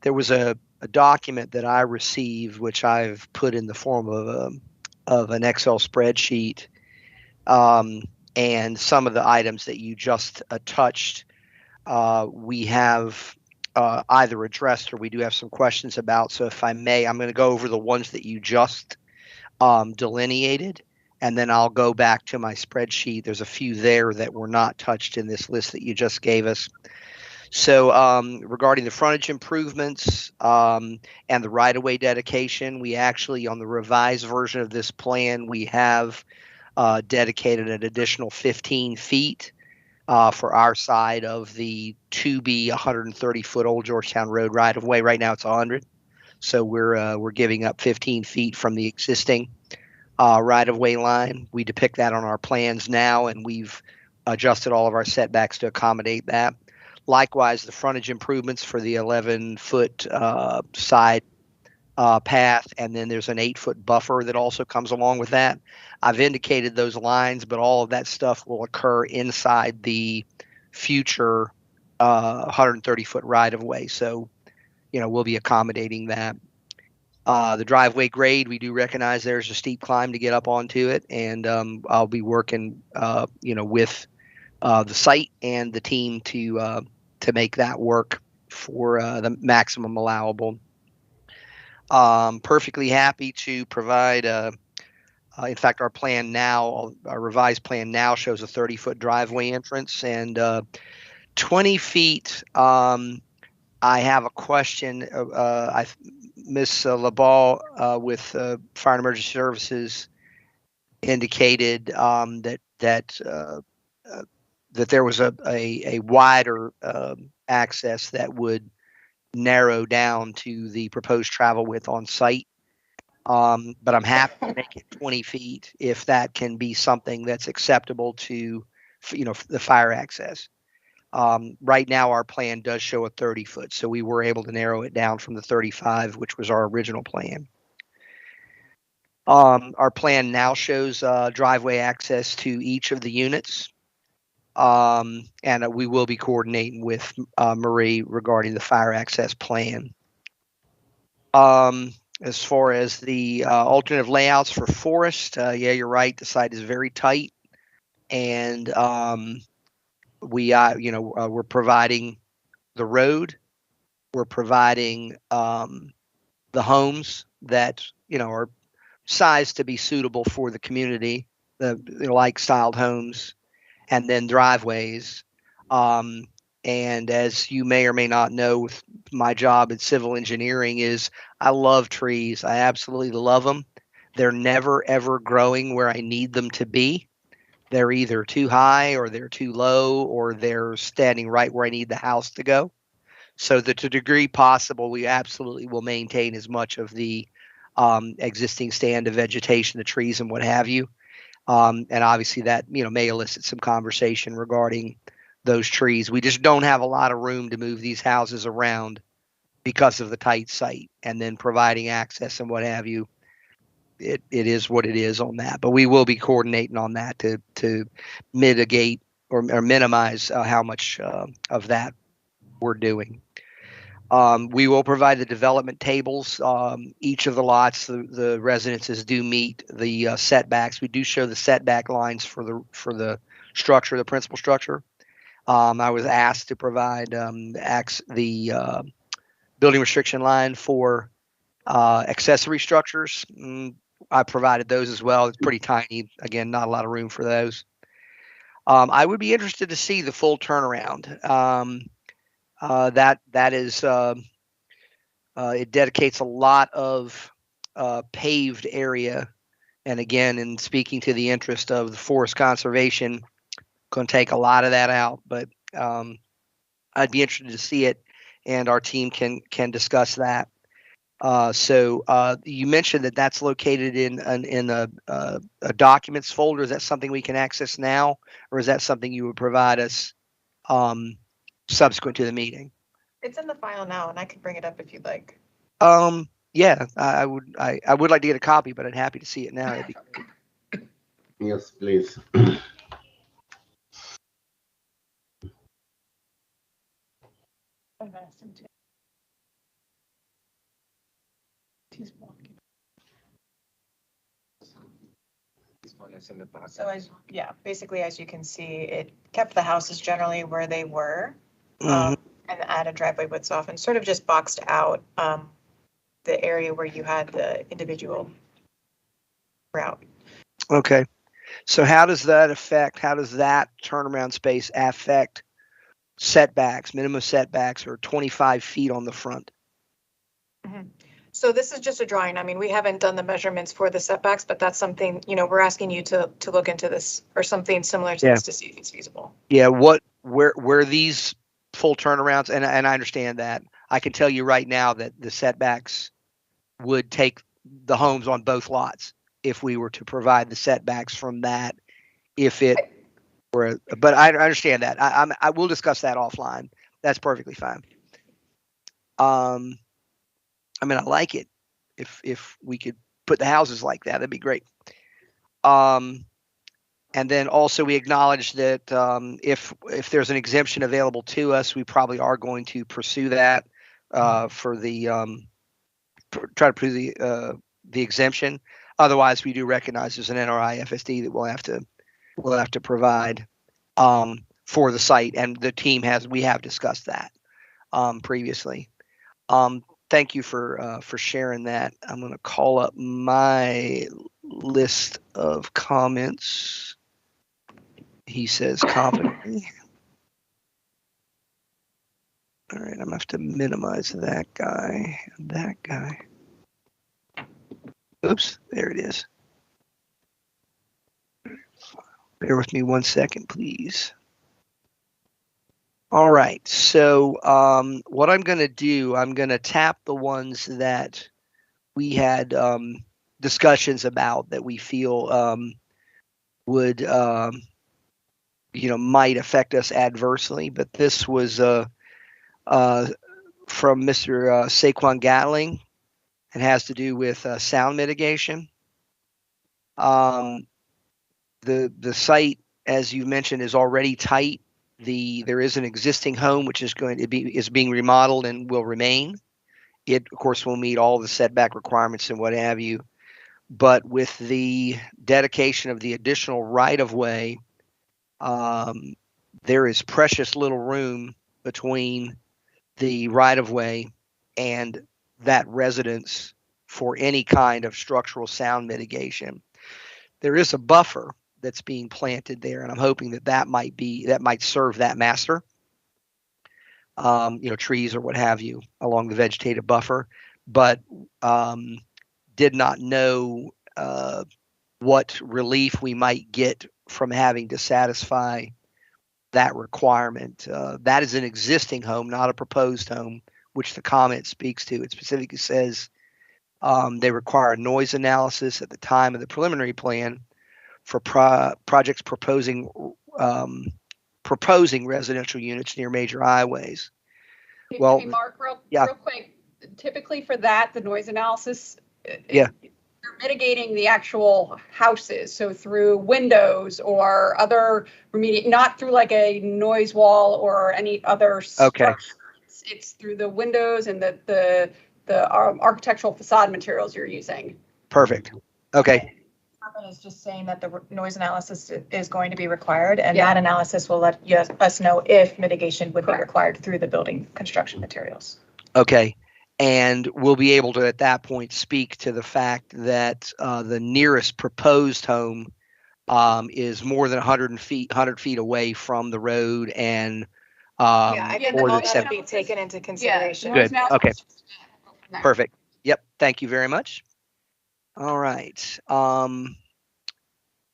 there was a document that I received, which I've put in the form of an Excel spreadsheet, and some of the items that you just touched, we have either addressed or we do have some questions about. So if I may, I'm going to go over the ones that you just delineated, and then I'll go back to my spreadsheet. There's a few there that were not touched in this list that you just gave us. So regarding the frontage improvements and the right-of-way dedication, we actually, on the revised version of this plan, we have dedicated an additional 15 feet for our side of the 2B 130-foot Old Georgetown Road right-of-way. Right now it's 100, so we're giving up 15 feet from the existing right-of-way line. We depict that on our plans now, and we've adjusted all of our setbacks to accommodate that. Likewise, the frontage improvements for the 11-foot side path, and then there's an 8-foot buffer that also comes along with that. I've indicated those lines, but all of that stuff will occur inside the future 130-foot right of way. So, we'll be accommodating that. The driveway grade, we do recognize there's a steep climb to get up onto it, and I'll be working, with the site and the team to make that work for the maximum allowable. Perfectly happy to provide. In fact, our revised plan now shows a 30-foot driveway entrance and 20 feet. I have a question. Miss LaBall with Fire and Emergency Services indicated that there was a wider access that would narrow down to the proposed travel width on site. But I'm happy to make it 20 feet if that can be something that's acceptable to, the fire access. Right now, our plan does show a 30-foot, so we were able to narrow it down from the 35, which was our original plan. Our plan now shows driveway access to each of the units. And we will be coordinating with Marie regarding the fire access plan. As far as the alternative layouts for Forest, yeah, you're right. The site is very tight, and we're providing the road. We're providing the homes that are sized to be suitable for the community, the like styled homes, and then driveways. And as you may or may not know, with my job in civil engineering is I love trees. I absolutely love them. They're never, ever growing where I need them to be. They're either too high or they're too low or they're standing right where I need the house to go. So that to the degree possible, we absolutely will maintain as much of the existing stand of vegetation, the trees and what have you. And obviously that, may elicit some conversation regarding those trees. We just don't have a lot of room to move these houses around because of the tight site, and then providing access and what have you. It is what it is on that, but we will be coordinating on that to mitigate or minimize how much of that we're doing. We will provide the development tables. Each of the lots, the residences do meet the setbacks. We do show the setback lines for the structure, the principal structure. I was asked to provide the building restriction line for accessory structures. I provided those as well. It's pretty tiny. Again, not a lot of room for those. I would be interested to see the full turnaround. That is, it dedicates a lot of paved area. And again, in speaking to the interest of the forest conservation, going to take a lot of that out, but I'd be interested to see it, and our team can discuss that. So you mentioned that that's located in a documents folder. Is that something we can access now, or is that something you would provide us subsequent to the meeting? It's in the file now, and I can bring it up if you'd like. Yeah, I would like to get a copy, but I'd happy to see it now. That'd be great. Yes, please. So basically, as you can see, it kept the houses generally where they were, and added driveway widths off, and sort of just boxed out the area where you had the individual route. Okay. So how does that turnaround space affect setbacks? Minimum setbacks are 25 feet on the front. Mm-hmm. So this is just a drawing. I mean, we haven't done the measurements for the setbacks, but that's something, we're asking you to look into this or something similar to this to see if it's feasible. Yeah, where these full turnarounds, and I understand that. I can tell you right now that the setbacks would take the homes on both lots if we were to provide the setbacks from that. If it were, but I understand that. I will discuss that offline. That's perfectly fine. I mean, I like it. if we could put the houses like that, that'd be great. And then also we acknowledge that if there's an exemption available to us, we probably are going to pursue that for the try to pursue the exemption. Otherwise, we do recognize there's an NRI FSD that we'll have to provide for the site, and the team we have discussed that previously. Thank you for sharing that. I'm going to call up my list of comments. He says confidently. All right, I'm going to have to minimize that guy and that guy. Oops, there it is. Bear with me 1 second, please. All right, so what I'm going to do, I'm going to tap the ones that we had discussions about that we feel would, might affect us adversely. But this was from Mr. Saquon Gatling, and has to do with sound mitigation. The site, as you mentioned, is already tight. There is an existing home which is being remodeled and will remain. It, of course, will meet all the setback requirements and what have you. But with the dedication of the additional right-of-way, there is precious little room between the right-of-way and that residence for any kind of structural sound mitigation. There is a buffer that's being planted there, and I'm hoping that might serve that master. Trees or what have you along the vegetative buffer, but did not know what relief we might get from having to satisfy that requirement. That is an existing home, not a proposed home, which the comment speaks to. It specifically says they require a noise analysis at the time of the preliminary plan for projects proposing residential units near major highways. Well, Hey, Mark, real quick, typically for that, the noise analysis, you're mitigating the actual houses. So through windows or other not through like a noise wall or any other structure. It's through the windows and the architectural facade materials you're using. Perfect. Okay. Is just saying that the noise analysis is going to be required, and that analysis will let us know if mitigation would be required through the building construction materials. Okay. And we'll be able to, at that point, speak to the fact that the nearest proposed home is more than 100 feet away from the road, and I think all that would be taken into consideration. Good. Okay. Perfect. Yep. Thank you very much. All right.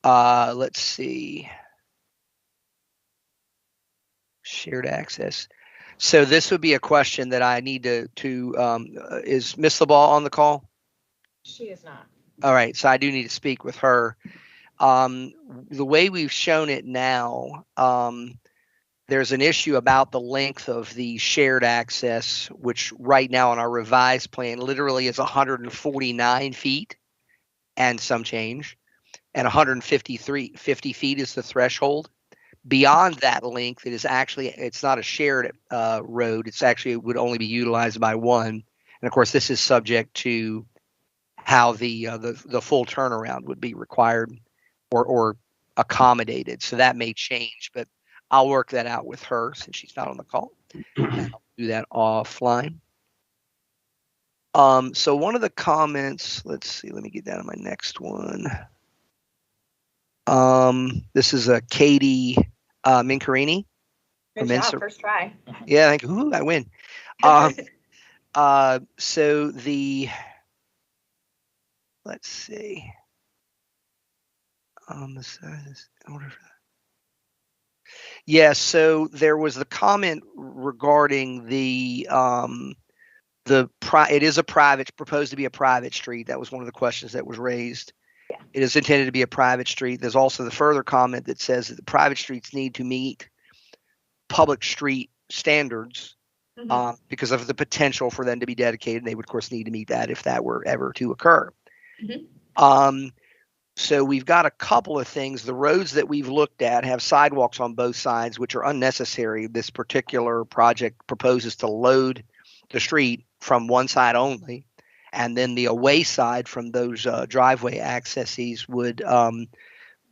Let's see. Shared access. So this would be a question that I need to is Miss LeBall on the call? She is not. All right. So I do need to speak with her. The way we've shown it now, there's an issue about the length of the shared access, which right now on our revised plan literally is 149 feet and some change, and 50 feet is the threshold. Beyond that length, it's not a shared road. It would only be utilized by one. And of course, this is subject to how the full turnaround would be required or accommodated. So that may change, but I'll work that out with her since she's not on the call. And I'll do that offline. So one of the comments, let's see, let me get down to my next one. This is a Katie Mincarini. Good job, first try. Yeah, thank you. I win. So let's see. Yeah, so there was the comment regarding it is proposed to be a private street. That was one of the questions that was raised. Yeah. It is intended to be a private street. There's also the further comment that says that the private streets need to meet public street standards because of the potential for them to be dedicated. They would, of course, need to meet that if that were ever to occur. So we've got a couple of things. The roads that we've looked at have sidewalks on both sides, which are unnecessary. This particular project proposes to load the street from one side only, and then the away side from those driveway accesses would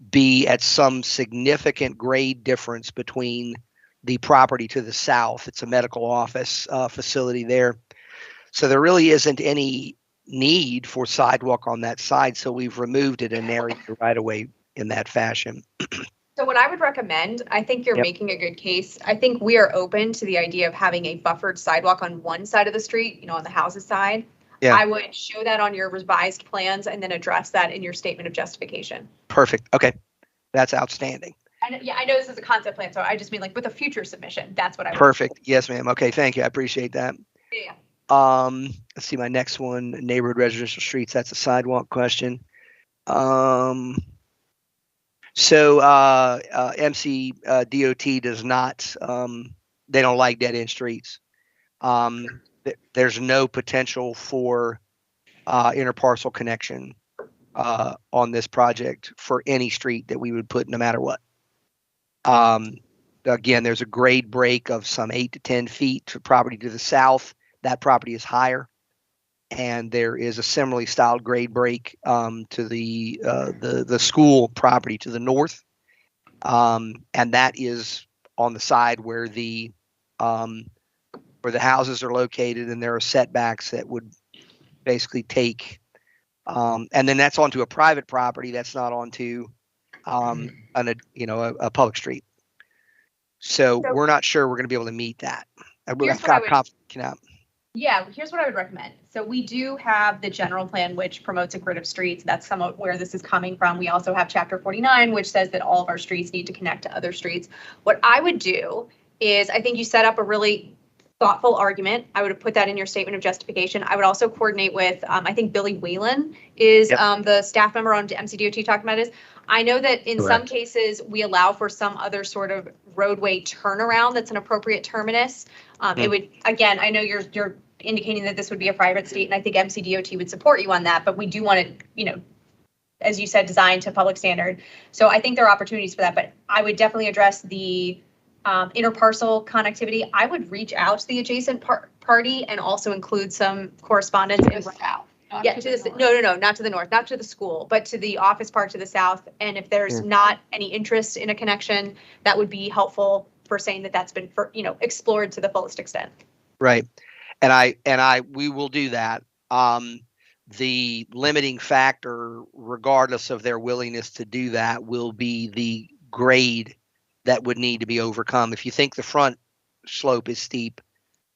be at some significant grade difference between the property to the south. It's a medical office facility there. So there really isn't any need for sidewalk on that side. So we've removed it and narrowed the right of way in that fashion. So what I would recommend, I think you're making a good case. I think we are open to the idea of having a buffered sidewalk on one side of the street, you know, on the houses side. Yeah. I would show that on your revised plans and then address that in your statement of justification. Perfect. Okay. That's outstanding. And yeah, I know this is a concept plan, so I just mean like with a future submission, that's what I would. Perfect. Yes, ma'am. Okay. Thank you. I appreciate that. Yeah. Let's see my next one, neighborhood residential streets. That's a sidewalk question. MC DOT does not, they don't like dead end streets. There's no potential for interparcel connection on this project for any street that we would put no matter what. Again, there's a grade break of some 8 to 10 feet to property to the south. That property is higher. And there is a similarly styled grade break to the school property to the north. And that is on the side where the houses are located, and there are setbacks that would basically take, and then that's onto a private property. That's not onto a public street. So we're not sure we're going to be able to meet that. Yeah, here's what I would recommend. So we do have the general plan, which promotes a grid of streets. That's somewhat where this is coming from. We also have chapter 49, which says that all of our streets need to connect to other streets. What I would do is, I think you set up a really thoughtful argument. I would have put that in your statement of justification. I would also coordinate with, I think Billy Whalen is the staff member on MCDOT talking about this. I know that in some cases we allow for some other sort of roadway turnaround that's an appropriate terminus. It would, again, I know you're indicating that this would be a private street, and I think MCDOT would support you on that, but we do want it, you know, as you said, designed to public standard. So I think there are opportunities for that, but I would definitely address the interparcel connectivity. I would reach out to the adjacent party and also include some correspondence in south. Yeah, to the no, not to the north, not to the school, but to the office park to the south. And if there's not any interest in a connection, that would be helpful for saying that that's been, explored to the fullest extent. Right, we will do that. The limiting factor, regardless of their willingness to do that, will be the grade that would need to be overcome. If you think the front slope is steep,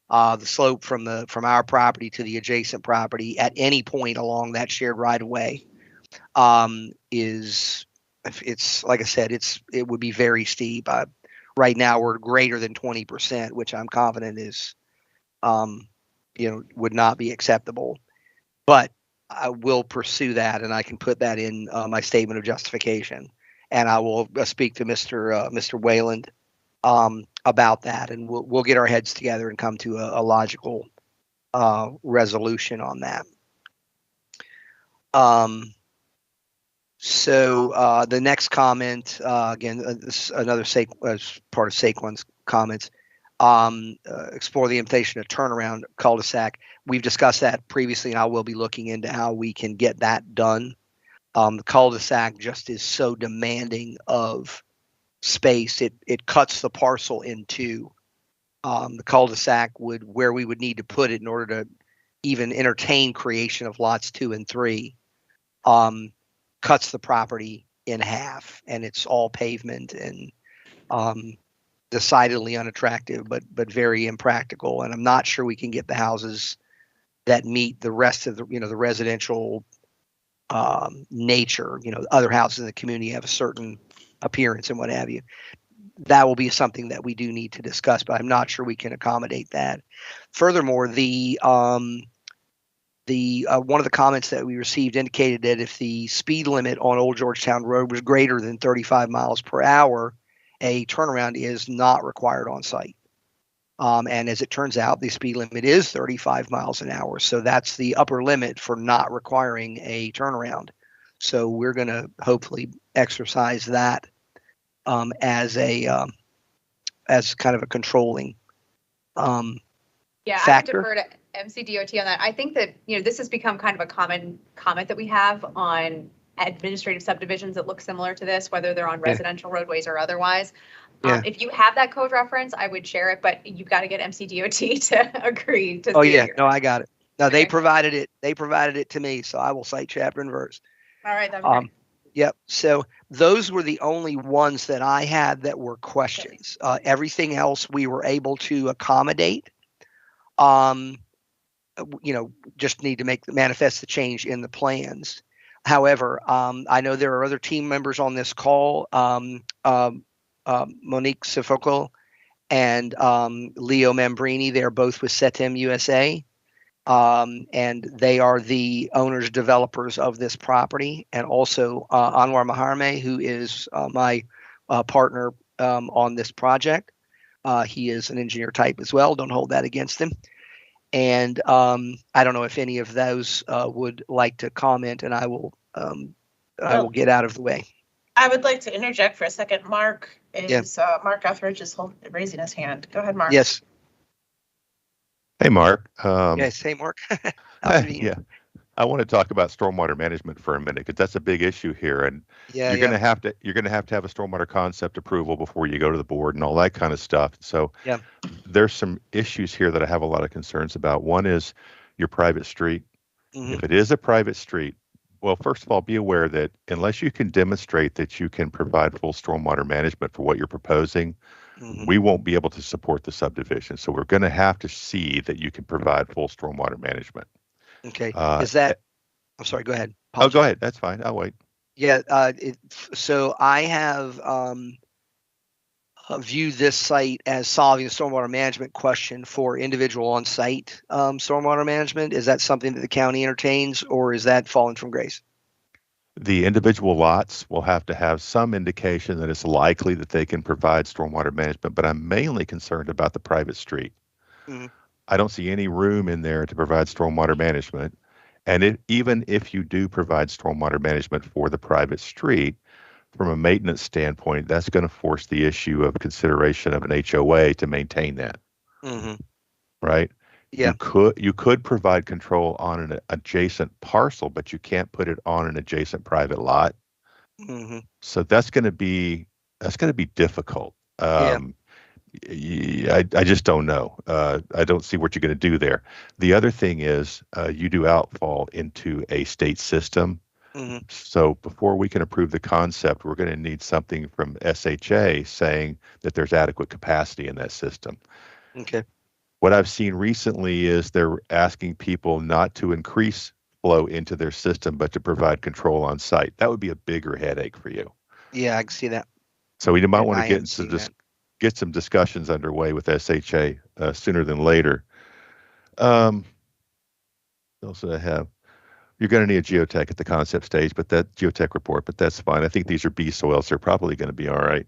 the slope from our property to the adjacent property at any point along that shared right of way it's like I said, it would be very steep. Right now we're greater than 20%, which I'm confident is would not be acceptable. But I will pursue that, and I can put that in my statement of justification. And I will speak to Mr. Wayland about that, and we'll get our heads together and come to a logical resolution on that. So the next comment, again, this is another as part of Saquon's comments. Explore the invitation to turnaround cul-de-sac. We've discussed that previously, and I will be looking into how we can get that done. The cul-de-sac just is so demanding of space. It cuts the parcel in two. The cul-de-sac where we would need to put it in order to even entertain creation of lots 2 and 3, cuts the property in half, and it's all pavement and decidedly unattractive, but very impractical. And I'm not sure we can get the houses that meet the rest of the the residential nature. Other houses in the community have a certain appearance and what have you. That will be something that we do need to discuss, but I'm not sure we can accommodate that. Furthermore, the one of the comments that we received indicated that if the speed limit on Old Georgetown Road was greater than 35 miles per hour, a turnaround is not required on site. And as it turns out, the speed limit is 35 miles an hour. So that's the upper limit for not requiring a turnaround. So we're going to hopefully exercise that as kind of a controlling Yeah, factor. I would defer to MCDOT on that. I think that, this has become kind of a common comment that we have on administrative subdivisions that look similar to this, whether they're on residential roadways or otherwise. If you have that code reference, I would share it, but you've got to get MCDOT to agree to. Oh yeah, no, I got it. No, they provided it. They provided it to me, so I will cite chapter and verse. All right, that'd be great. Yep. So those were the only ones that I had that were questions. Everything else we were able to accommodate. Just need to manifest the change in the plans. However, I know there are other team members on this call. Monique Sifoko and Leo Membrini. They're both with SETM USA. And they are the owners, developers of this property. And also Anwar Maharme, who is my partner on this project. He is an engineer type as well. Don't hold that against him. And I don't know if any of those would like to comment, and I will get out of the way. I would like to interject for a second. Mark Etheridge is raising his hand. Go ahead, Mark. Yes. Hey, Mark. Yes. Hey, Mark. Yeah. I want to talk about stormwater management for a minute because that's a big issue here, and you're going to have to have a stormwater concept approval before you go to the board and all that kind of stuff. So there's some issues here that I have a lot of concerns about. One is your private street. If it is a private street, well, first of all, be aware that unless you can demonstrate that you can provide full stormwater management for what you're proposing, we won't be able to support the subdivision. So we're going to have to see that you can provide full stormwater management. Okay. Is that? I'm sorry. Go ahead. Oh, go ahead. That's fine. I'll wait. Yeah. So I have viewed this site as solving a stormwater management question for individual on-site stormwater management. Is that something that the county entertains, or is that falling from grace? The individual lots will have to have some indication that it's likely that they can provide stormwater management, but I'm mainly concerned about the private street. I don't see any room in there to provide stormwater management. And even if you do provide stormwater management for the private street, from a maintenance standpoint, that's going to force the issue of consideration of an HOA to maintain that. Right? Yeah. You could provide control on an adjacent parcel, but you can't put it on an adjacent private lot. So that's going to be difficult. I just don't know. I don't see what you're going to do there. The other thing is you do outfall into a state system. So before we can approve the concept, we're going to need something from SHA saying that there's adequate capacity in that system. Okay. What I've seen recently is they're asking people not to increase flow into their system, but to provide control on site. That would be a bigger headache for you. Yeah, I can see that. So we might want to get some discussions underway with SHA sooner than later. What else do I have? You're going to need a geotech at the concept stage, but that geotech report, but that's fine. I think these are B soils. They're probably going to be all right.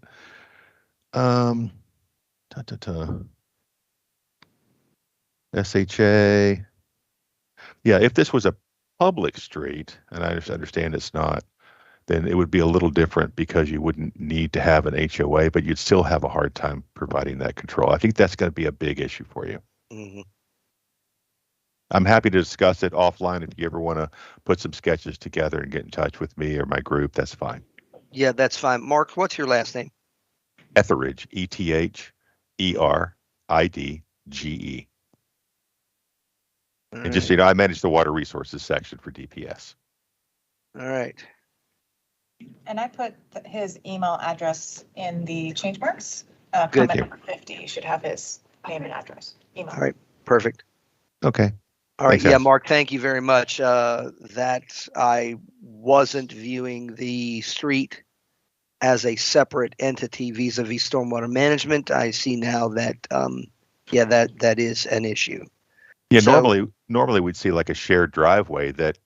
SHA. Yeah, if this was a public street, and I understand it's not, then it would be a little different because you wouldn't need to have an HOA, but you'd still have a hard time providing that control. I think that's going to be a big issue for you. I'm happy to discuss it offline if you ever want to put some sketches together and get in touch with me or my group. That's fine. Yeah, that's fine. Mark, what's your last name? Etheridge, ETHERIDGE. And just so you know, I manage the water resources section for DPS. All right. And I put his email address in the change marks. Good. Comment number 50, you should have his name and address. Email. All right. Perfect. Okay. All right. Thanks, Yeah, guys. Mark, thank you very much. That I wasn't viewing the street as a separate entity vis-a-vis stormwater management. I see now that, that is an issue. Yeah, So- normally we'd see like a shared driveway that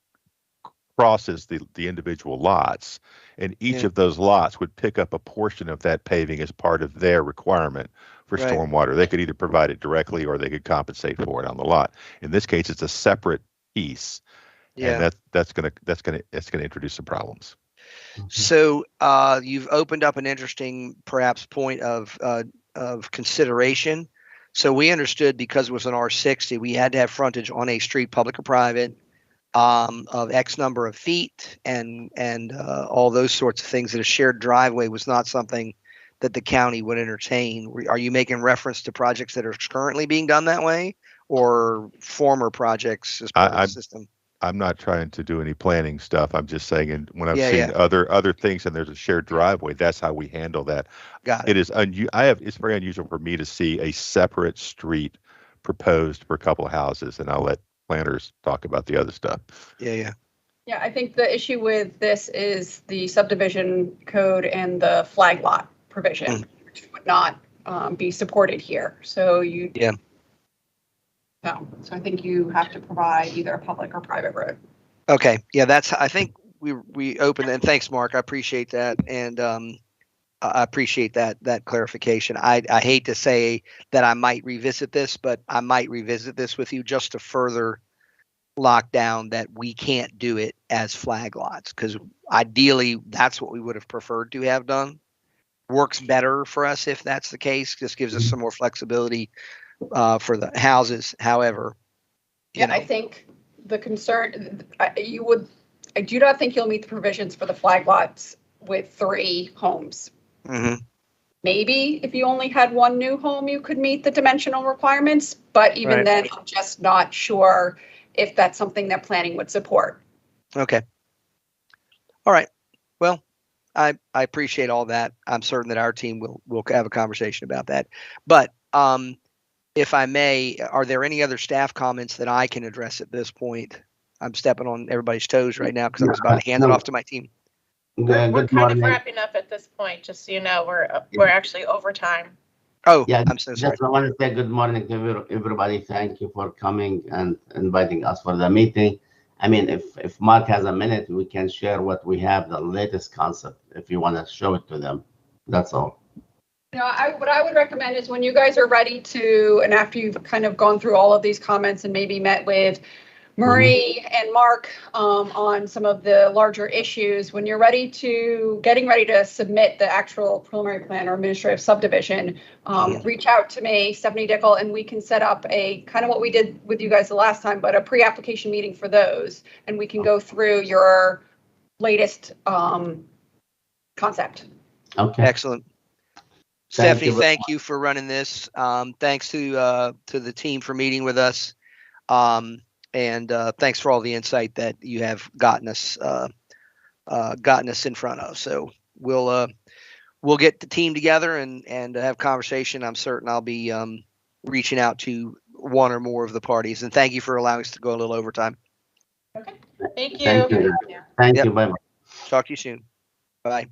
crosses the individual lots, and each of those lots would pick up a portion of that paving as part of their requirement for Right. stormwater. They could either provide it directly or they could compensate for it on the lot. In this case, it's a separate piece, and that's gonna introduce some problems. So you've opened up an interesting, perhaps, point of consideration. So we understood because it was an R60, we had to have frontage on a street, public or private, of X number of feet, and all those sorts of things. That a shared driveway was not something that the county would entertain. Are you making reference to projects that are currently being done that way, or former projects as part of the system? I'm not trying to do any planning stuff. I'm just saying, and when I've seen other things and there's a shared driveway, that's how we handle that. Got it. It is it's very unusual for me to see a separate street proposed for a couple of houses, and I'll let planners talk about the other stuff. Yeah. Yeah, I think the issue with this is the subdivision code and the flag lot provision, which would not be supported here. So No, so I think you have to provide either a public or private road. Okay, yeah, I think we opened, and thanks, Mark. I appreciate that, and I appreciate that clarification. I hate to say that I might revisit this, but I might revisit this with you just to further lock down that we can't do it as flag lots, because ideally that's what we would have preferred to have done. Works better for us if that's the case. Just gives us some more flexibility for the houses. However, I think the concern I do not think you'll meet the provisions for the flag lots with 3 homes. Mm-hmm. Maybe if you only had 1 new home, you could meet the dimensional requirements, but even then, I'm just not sure if that's something that planning would support. Okay. All right. Well, I appreciate all that. I'm certain that our team will have a conversation about that. But if I may, are there any other staff comments that I can address at this point? I'm stepping on everybody's toes right now because I was about to hand it off to my team. We're kind of wrapping up at this point, just so you know, we're actually over time. Oh, yeah, I'm so sorry. Just I want to say good morning to everybody. Thank you for coming and inviting us for the meeting. I mean, if Mark has a minute, we can share what we have, the latest concept, if you want to show it to them. That's all. What I would recommend is when you guys are ready to, and after you've kind of gone through all of these comments and maybe met with Marie and Mark on some of the larger issues, when you're getting ready to submit the actual preliminary plan or administrative subdivision, reach out to me, Stephanie Dickel, and we can set up a kind of what we did with you guys the last time, but a pre-application meeting for those, and we can go through your latest concept. Okay. Excellent. Stephanie, thank you for running this. Thanks to the team for meeting with us. And thanks for all the insight that you have gotten us in front of. So we'll get the team together and have conversation. I'm certain I'll be reaching out to one or more of the parties. And thank you for allowing us to go a little overtime. Okay. Thank you. Thank you. Thank you. Bye-bye. Talk to you soon. Bye.